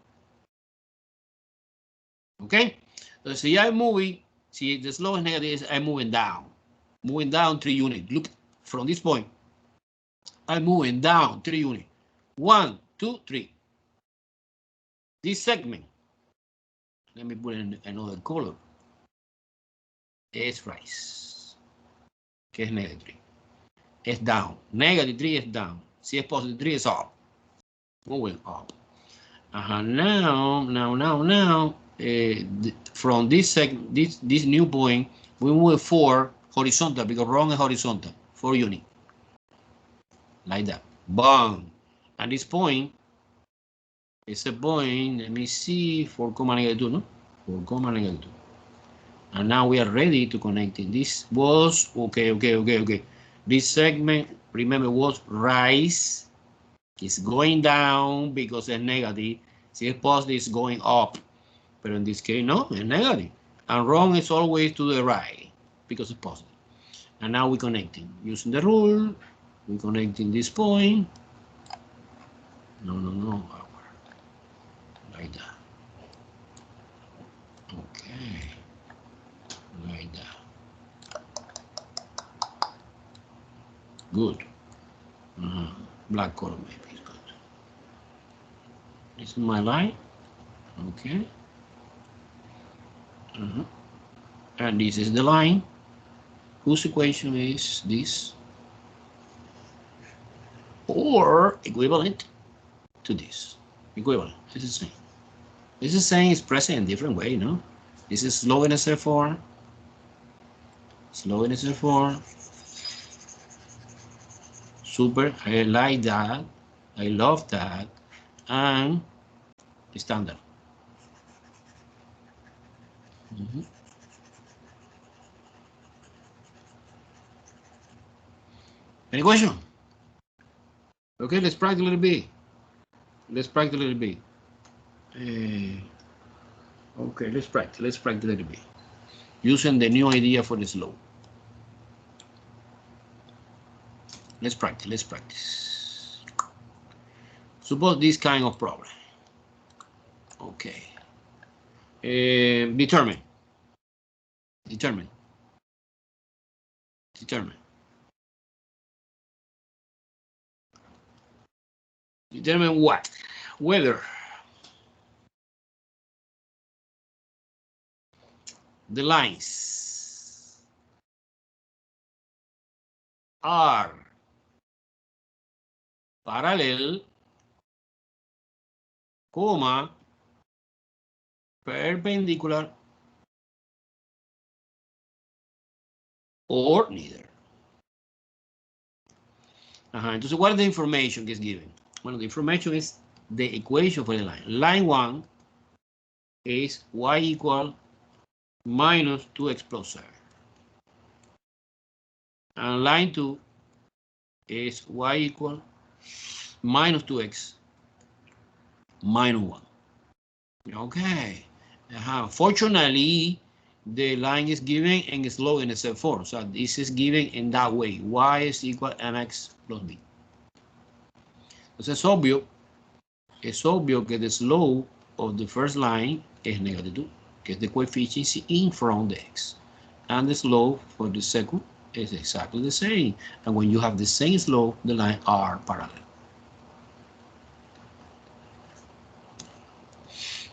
Okay? So si I'm moving, si the slope is negative, I'm moving down. Moving down 3 units. Look, from this point, I'm moving down 3 units. 1, 2, 3. This segment, let me put in another color, is rise, que es negative 3. It's down. Negative 3 is down. Si es positive 3 is up. Moving up. Now, from this segment, this new point, we move 4 horizontal, because wrong is horizontal, 4 units. Like that. Boom. And this point is a point, let me see, 4,-2, no? 4,-2. And now we are ready to connect it. This was, okay. This segment, remember, was rise. It's going down because it's negative. Si it's positive, it's going up. But in this case, no, it's negative. And wrong is always to the right because it's positive. And now we're connecting. Using the rule, we're connecting this point. No. Like that. Okay. Like that. Good. Black color maybe is good. This is my line. Okay. And this is the line whose equation is this, or equivalent to this. Equivalent. This is the same. This is saying it's present in a different way, no? This is slow in SF4. Slow in SF4. Super. I like that. I love that. And standard. Any question? Okay, let's practice a little bit. Okay, let's practice a little bit. Using the new idea for the slope. Let's practice. Let's practice. Suppose this kind of problem. Okay. Determine. Determine. Determine. Determine what? Whether the lines are parallel, comma, perpendicular, or neither. Entonces, what is the information que es given? Bueno, the information is the equation for the line. Line 1 is y equal minus 2x plus 7. And line 2 is y equal minus 2x minus 1. Okay. Fortunately, the line is given in slow in the step form. So this is given in that way. Y is equal mx plus b. Entonces es obvio que the slope of the first line is negative 2, que es the coefficient in front of the x. And the slope for the second is exactly the same. And when you have the same slope, the lines are parallel.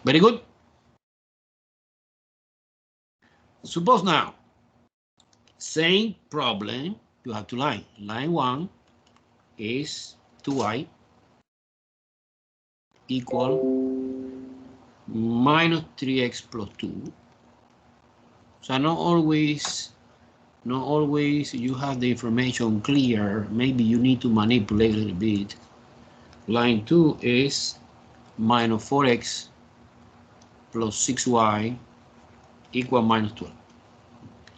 Very good. Suppose now, same problem, you have two lines. Line 1 is 2y equal minus 3x plus 2. So not always you have the information clear. Maybe you need to manipulate a little bit. Line 2 is minus 4x plus 6y equal minus 12.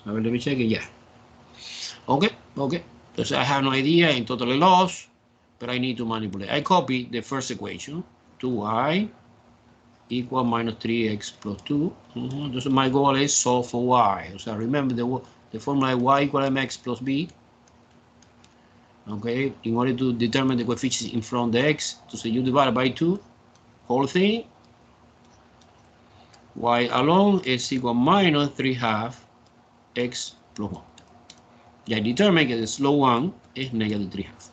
Let me check it. Yeah. Okay. So I have no idea. I'm totally lost, but I need to manipulate. I copy the first equation, 2y equal minus 3x plus 2. So my goal is solve for y. So remember the formula y equal mx plus b. Okay, in order to determine the coefficients in front of the x, so you divide by 2, whole thing. Y alone is equal minus 3/2 x plus 1. I determine that the slope 1 is negative 3/2.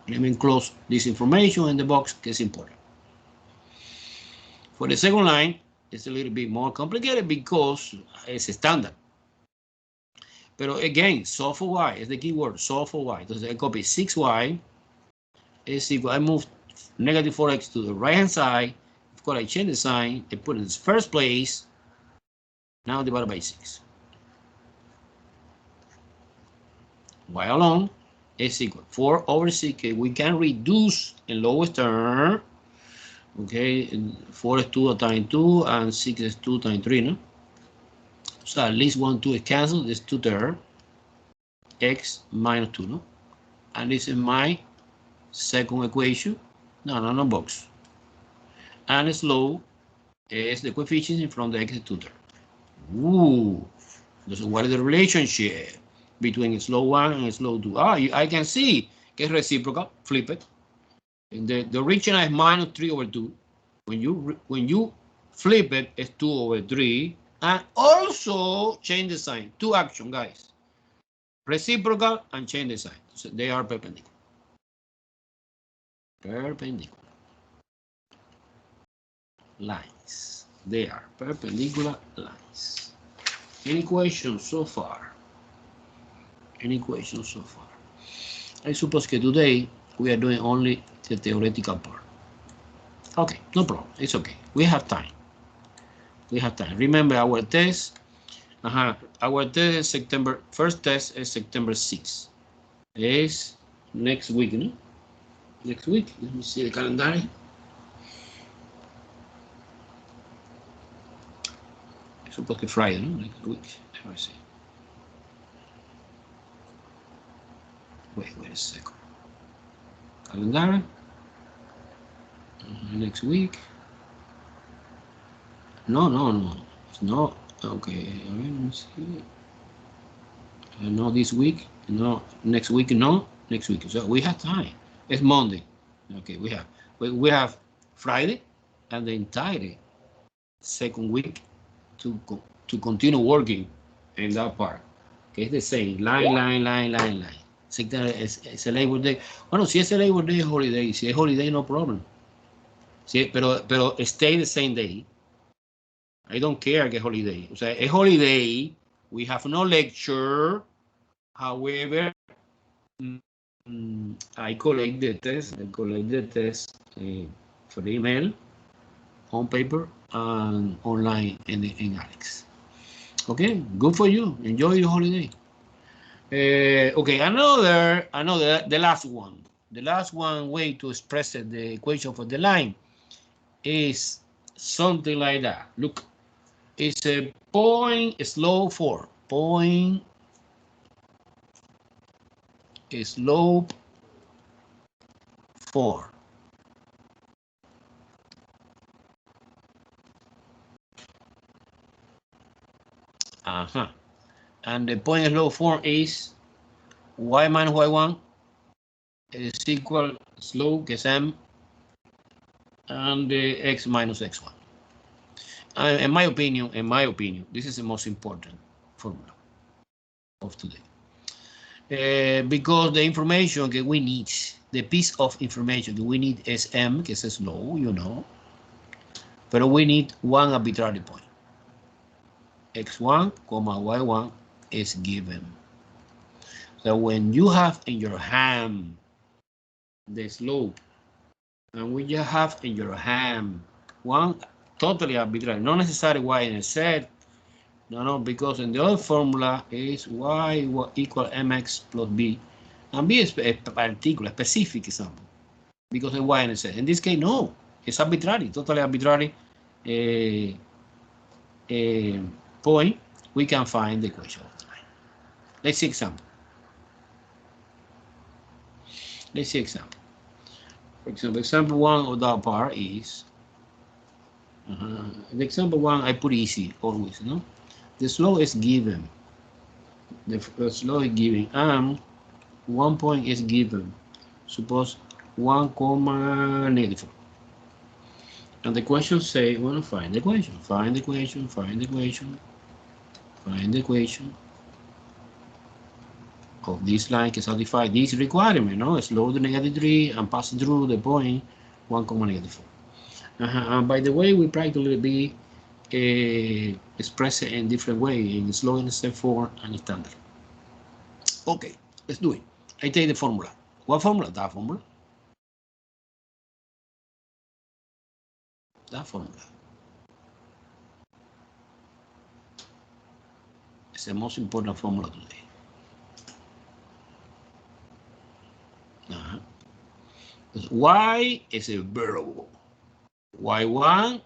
Let me close this information in the box, que es important. For the second line, it's a little bit more complicated because it's a standard. But again, solve for y is the key word, solve for y. Entonces I copy 6y is equal, I move negative 4x to the right hand side. Of course, I change the sign, I put it in its first place. Now divided by 6. Y alone is equal 4 over 6. We can reduce in lowest term. Okay, 4 is 2 times 2 and 6 is 2 times 3, no? So at least 1, 2 is cancelled. This 2 there. X minus 2, no? And this is my second equation. No box. And the slope is the coefficient from the x to there. Ooh. So what is the relationship between slope 1 and slope 2? I can see que es reciprocal. Flip it. And the original is minus 3 over 2. When you flip it, it's 2 over 3. And also change the sign. Two action, guys. Reciprocal and change the sign. So they are perpendicular. Perpendicular. Lines. They are perpendicular lines. Any questions so far? Any questions so far? I suppose that today we are doing only the theoretical part. Okay, no problem. It's okay. We have time. We have time. Remember our test. Our test is September. First test is September 6th. Is next week, no? Next week. Let me see the calendar. I suppose que Friday, no? Next week. Let me see. Wait a second. Calendar. Next week. No. It's not. Okay. Let me see. No, this week. No, next week, no, next week. So we have time. It's Monday. Okay, we have Friday and the entire second week to continue working in that part. Que es the same, line. Es el Labor Day. Bueno, si es el Labor Day, es holiday. Si es holiday, no problem. Sí, pero stay the same day. I don't care que es holiday. O sea, es holiday. We have no lecture. However, I collect the test. For the email, on paper, and online in Alex. Okay, good for you. Enjoy your holiday. Okay, the last one. The last one way to express the equation for the line is something like that. Look, it's a point slope 4. Point slope 4. And the point slope 4 is y minus y1 is equal slope, que es m, and the x minus x1. In my opinion, this is the most important formula of today. Because the information that we need, the piece of information that we need is m, que es slope, you know, but we need one arbitrary point. x1, y1 is given. So when you have in your hand the slope, and we just have in your hand one totally arbitrary, not necessarily y and z, no, because in the other formula is y equal mx plus b, and b is a particular, specific example, because of y and z. In this case, no, it's arbitrary, totally arbitrary point. We can find the equation of the line. Let's see example. For example, example 1 of that part is, the example 1, I put easy always, no? The slope is given. The slope is given, and 1 point is given. Suppose 1 comma negative. And the question say, well, find the equation of this line can satisfy this requirement, no? Slope the negative 3 and pass through the point 1 comma negative 4. And by the way, we practically be expressed in different way, in slow in step 4 and standard. Okay, let's do it. I take the formula. What formula? That formula. It's the most important formula today. Y is a variable. Y1,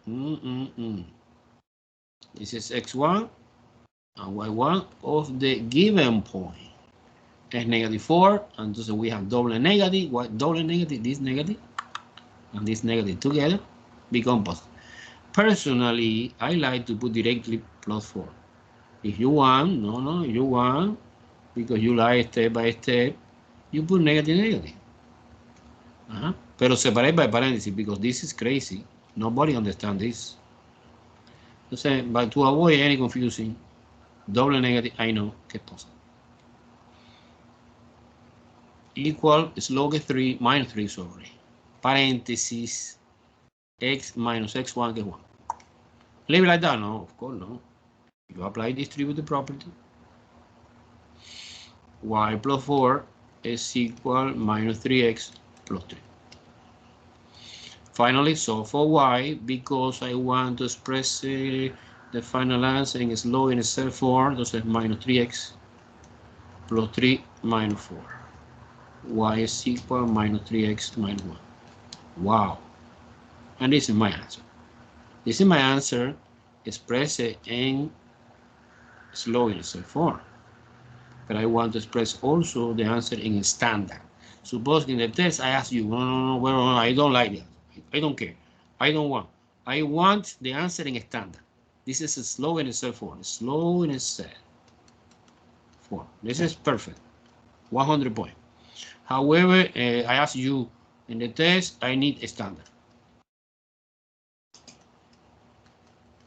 this is x1 and y1 of the given point. Is negative 4, and so we have double negative, this negative, and this negative together become positive. Personally, I like to put directly plus 4. If you want, you want, because you like step by step, you put negative. Pero separate by parentheses, because this is crazy. Nobody understands this. But to avoid any confusing, double negative, I know que es posible. Equal slope 3 minus 3, sorry. Parentheses, x minus x1, que es 1. Leave it like that? No, of course no. You apply distributive property. Y plus 4 is equal minus 3x plus 3. Finally, solve for y, because I want to express the final answer in slope in step 4, entonces minus 3x plus 3 minus 4. Y is equal minus 3x minus 1. Wow. And this is my answer. This is my answer expressed in slope in step 4. But I want to express also the answer in standard. Suppose in the test I ask you, no, I don't like that. I don't care. I don't want. I want the answer in standard. This is a slope in step 4. Slope in step 4. This is perfect. 100 points. However, I asked you in the test, I need a standard.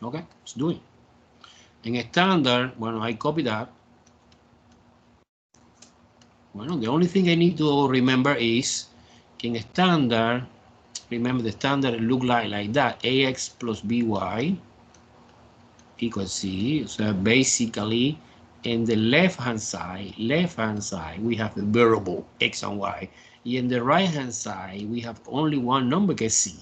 Okay, let's do it. In a standard, bueno, I copy that. Well, the only thing I need to remember is in a standard, remember the standard look like that, ax plus by equals c. So basically, in the left-hand side, we have a variable x and y. In the right-hand side, we have only one number, que es c.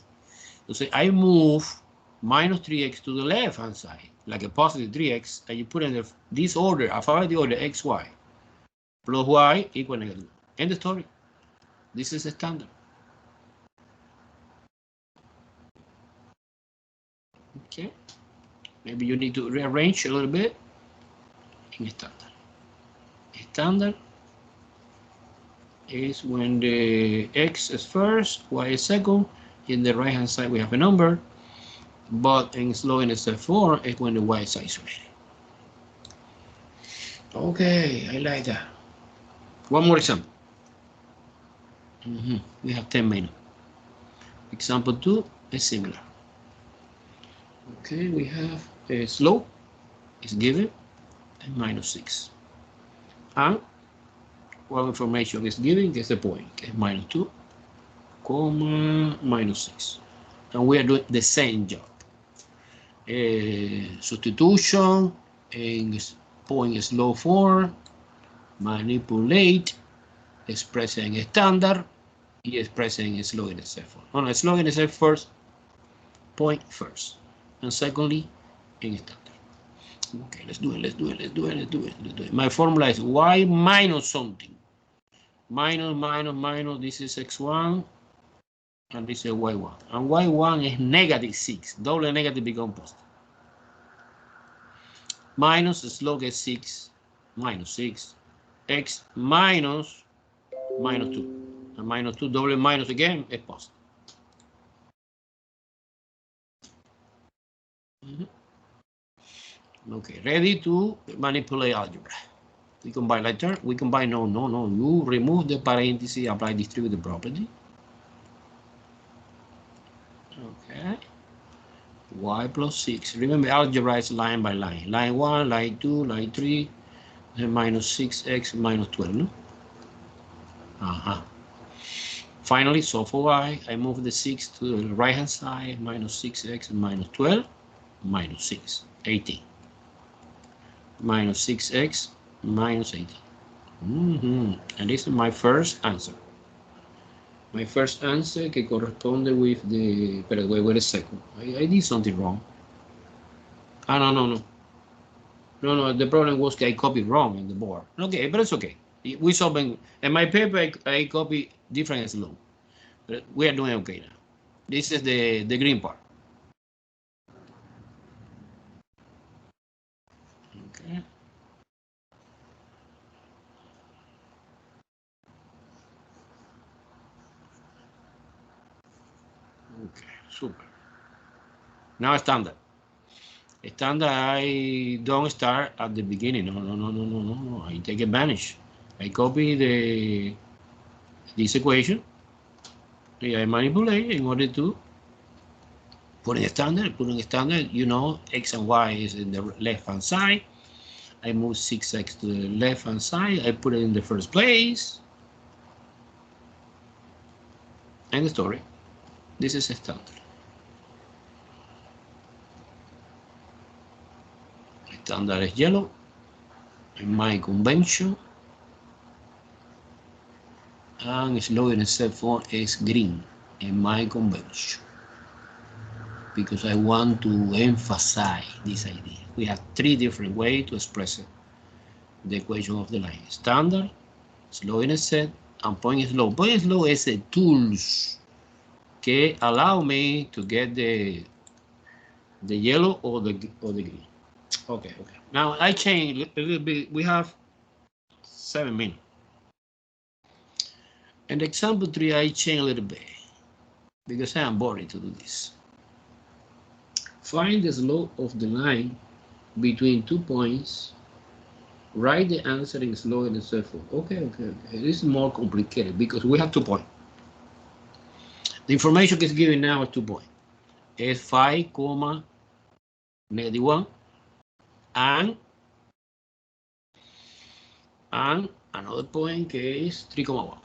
So I move minus 3x to the left-hand side, like a positive 3x, and you put in this order, alphabetic order, x, y, plus y equal negative. End the story. This is a standard. Okay. Maybe you need to rearrange a little bit in standard. Standard is when the x is first, y is second. In the right hand side we have a number, but in slow in step 4 is when the y is isolated. Okay, I like that. One more example. We have 10 minutes. Example 2 is similar. Okay, we have a slope is given and minus 6. And what information is given is the point, okay, minus 2, comma, minus 6. And we are doing the same job. Substitution in point slope 4, manipulate, expressing a standard, y expressing a slope in step 4. No, slope in step first, point first. And secondly, in standard. Okay, let's do it. My formula is y minus something. Minus, this is x1, and this is y1. And y1 is negative 6. Double negative become positive. Minus the slope is 6, minus 6. X minus 2. And minus 2, double minus again, is positive. Okay, ready to manipulate algebra. We combine letter, we combine, no, you remove the parenthesis, apply distributive property. Okay, y plus 6. Remember, algebra is line by line. Line 1, line 2, line 3, and minus 6x minus 12, no? Finally, so for y, I move the 6 to the right-hand side, minus 6x minus 12, minus 6, 18. Minus 6x minus 18. And this is my first answer. My first answer que corresponde with the, but wait a second. I did something wrong. No, the problem was I copied wrong in the board. Okay, but it's okay. We solving, in my paper, I copy different slope. But we are doing okay now. This is the green part. Okay. Okay, super. Now standard. Standard, I don't start at the beginning. No. I take advantage. I copy this equation. I manipulate in order to put in a standard. You know, x and y is in the left-hand side. I move 6x to the left-hand side. I put it in the first place. End the story. This is a standard. Standard is yellow. In my convention. And slow in step 4 is green in my convention. Because I want to emphasize this idea. We have 3 different ways to express it. The equation of the line. Standard, slow in step, and point slow. Point slow is a tools que allow me to get the yellow or the green. Okay. Now I change a little bit. We have 7 minutes. In example 3, I change a little bit because I am bored to do this. Find the slope of the line between 2 points Write the answer in slow and so forth. Okay. This is more complicated because we have 2 points. The information is given now is 2 points. It's 5, -1 and another point is 3,1.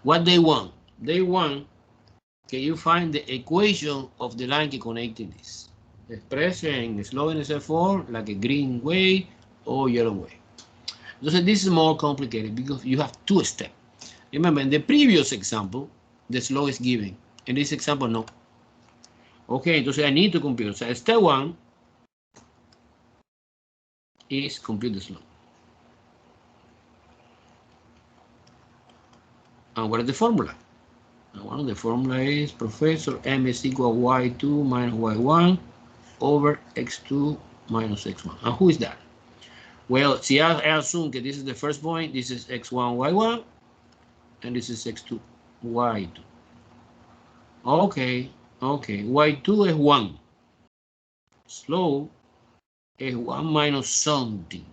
What they want? They want, can you find the equation of the line connecting this? Express in slow and form, like a green way or yellow way. So this is more complicated because you have 2 steps. Remember, in the previous example, the slow is given. In this example, no. Okay, entonces I need to compute. So step 1 is compute the slope. And what is the formula? Well, the formula is Professor M is equal to y2 minus y1 over x2 minus x1. And who is that? Well, see, I assume that this is the first point. This is x1, y1, and this is x2, y2. Okay. Y2 is 1. Slope is 1 minus something.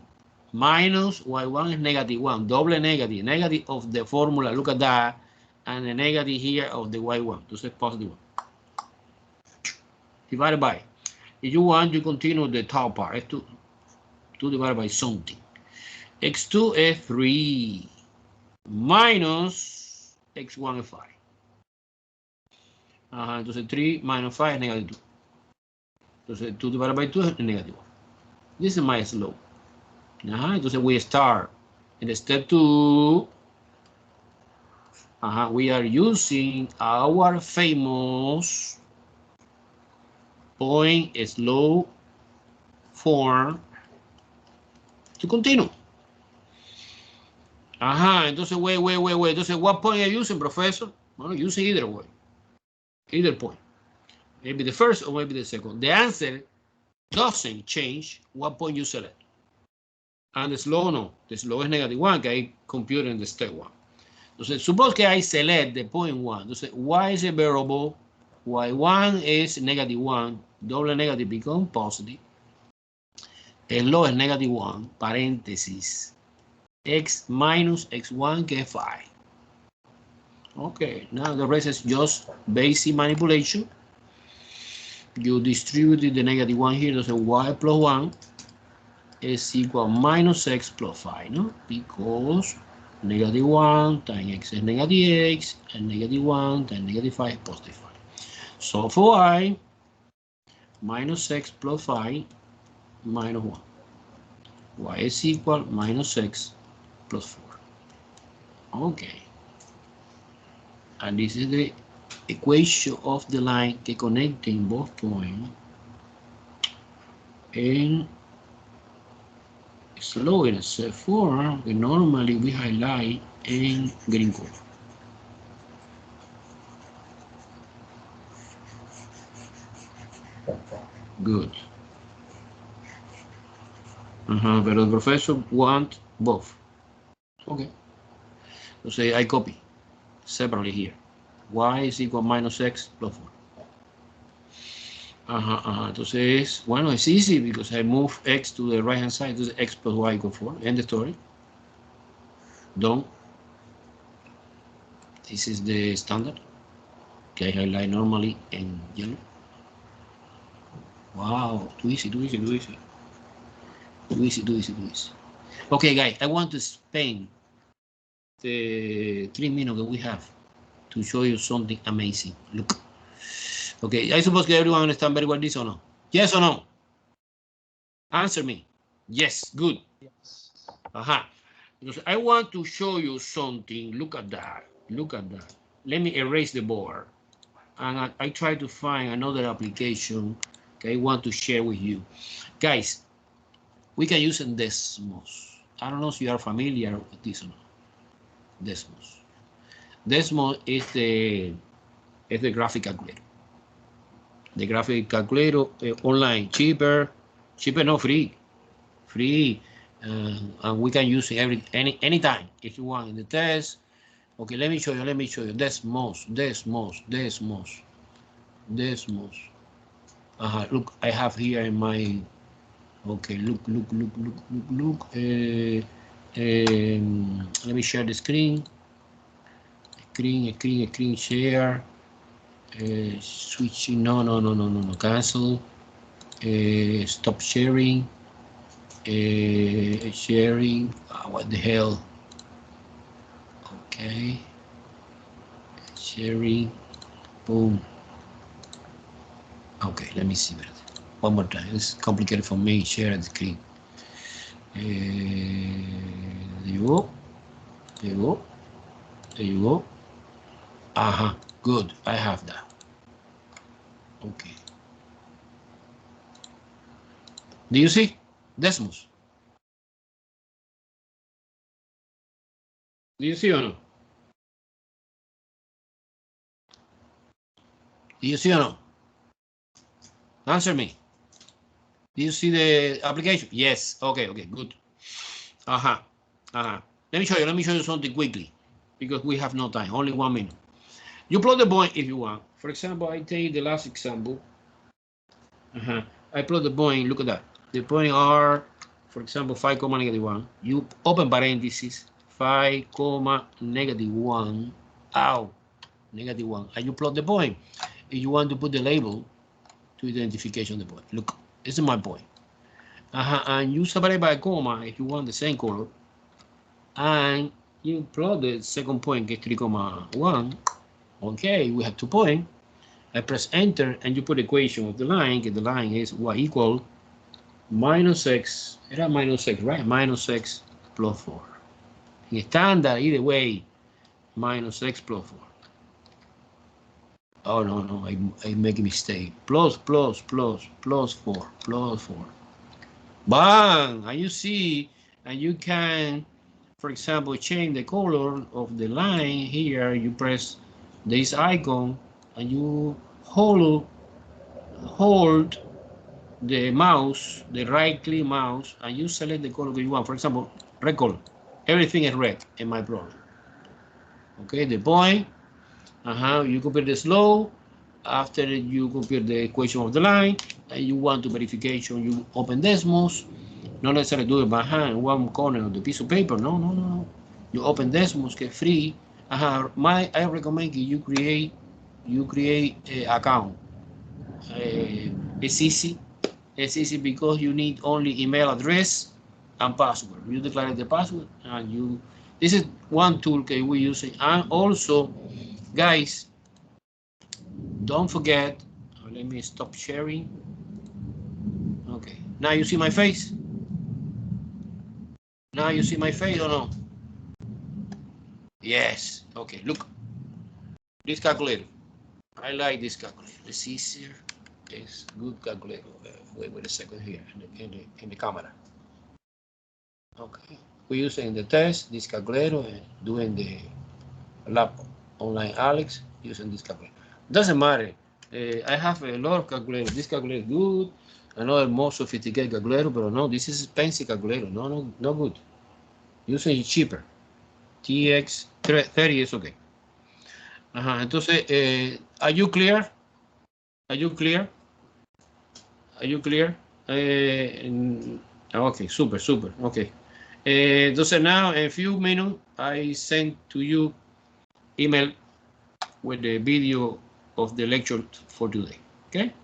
Minus y1 is -1, double negative. Negative of the formula, look at that. And the negative here of the y1. This is +1. Divided by. If you want, you continue the top part. It's 2 divided by something. x2 is 3 minus x1 is 5. Entonces 3 minus 5 es -2. Entonces 2 divided by 2 es -1. This is my slope. Entonces we start in the step 2. We are using our famous point slope form to continue. Entonces, wait. Entonces, what point are you using, Professor? Well, using either way. Either point. Maybe the first or maybe the second. The answer doesn't change what point you select. And the slope, no. The slope is -1, que I compute in the step 1. Entonces, suppose que I select the point 1. Entonces, y is a variable. y1 is -1. Double negative become positive. El slope es -1, paréntesis. X minus x1, que es 5. Okay, now the rest is just basic manipulation. You distributed the -1 here, so y plus 1 is equal to -x plus 5, no? Because -1 times x is -x, and -1 times -5 is +5. So for y, -x plus 5 minus 1. Y is equal to -x plus 4. Okay. And this is the equation of the line connecting both points. And slow in a set form, normally we highlight in green color. Good. But the professor wants both. Okay. So I copy separately here. Y is equal to -x plus 4. Entonces, bueno, it's easy because I move x to the right hand side. Entonces, x plus y equals 4. End the story. Done. This is the standard. Okay, I highlight normally in yellow. Wow, too easy. Okay, guys, I want to spend the 3 minutes that we have to show you something amazing. Look. Okay, I suppose that everyone understands very well this or no? Yes or no? Answer me. Yes, good. Yes. Because I want to show you something. Look at that. Let me erase the board. And I try to find another application that I want to share with you. Guys, we can use in Desmos. I don't know if you are familiar with this or not. Desmos. Desmos is the graphic calculator. The graphic calculator online, cheaper, no, free. And we can use it anytime if you want in the test. Okay, let me show you. Desmos. Look, I have here in my Okay, look. Let me share the screen. Screen share. Switching. No. Cancel. Stop sharing. Sharing. What the hell? Okay. Sharing. Boom. Okay, let me see that. One more time. It's complicated for me. Share the screen. There you go. There you go. There you go. Good. I have that. Okay. Do you see? Desmos. Do you see or no? Do you see or no? Answer me. Do you see the application? Yes. Okay, good. Let me show you something quickly because we have no time, only 1 minute. You plot the point if you want. For example, I take the last example. I plot the point, look at that. The point are, for example, 5, -1. You open parentheses, 5, -1. Ow, -1. And you plot the point. If you want to put the label to identification of the point. Look, this is my point. And you separate by a comma if you want the same color. And you plot the second point, get 3,1. Okay, we have 2 points. I press enter and you put the equation of the line. The line is y equal -x. Era -x, right? -x plus 4. In standard, either way, -x plus 4. Oh no, I make a mistake. Plus 4. Bang! And you see, and you can, for example, change the color of the line here. You press this icon and you hold the mouse, the right-click mouse, and you select the color you want. For example, red color. Everything is red in my program. Okay, the point. You compare the slope. After you compare the equation of the line, and you want to verification, you open Desmos. Not necessarily do it by hand, one corner of the piece of paper. No. You open Desmos, get free. I recommend you create an account. It's easy. It's easy because you need only email address and password. You declare the password and you. This is one tool that we use. And also, guys, don't forget. Let me stop sharing. Okay. Now you see my face. Now you see my face or no? Yes. Okay. Look. This calculator. I like this calculator. It's easier. It's good calculator. Wait a second here in the camera. Okay. We're using the test, this calculator, and doing the lab online Alex using this calculator. Doesn't matter. I have a lot of calculators. This calculator is good. Another more sophisticated calculator, but no, this is expensive calculator. No good. Using it cheaper. TX30 is okay. Entonces, are you clear? Are you clear? Are you clear? Okay, super. Okay. Entonces now, in a few minutes, I send to you email with the video of the lecture for today. Okay?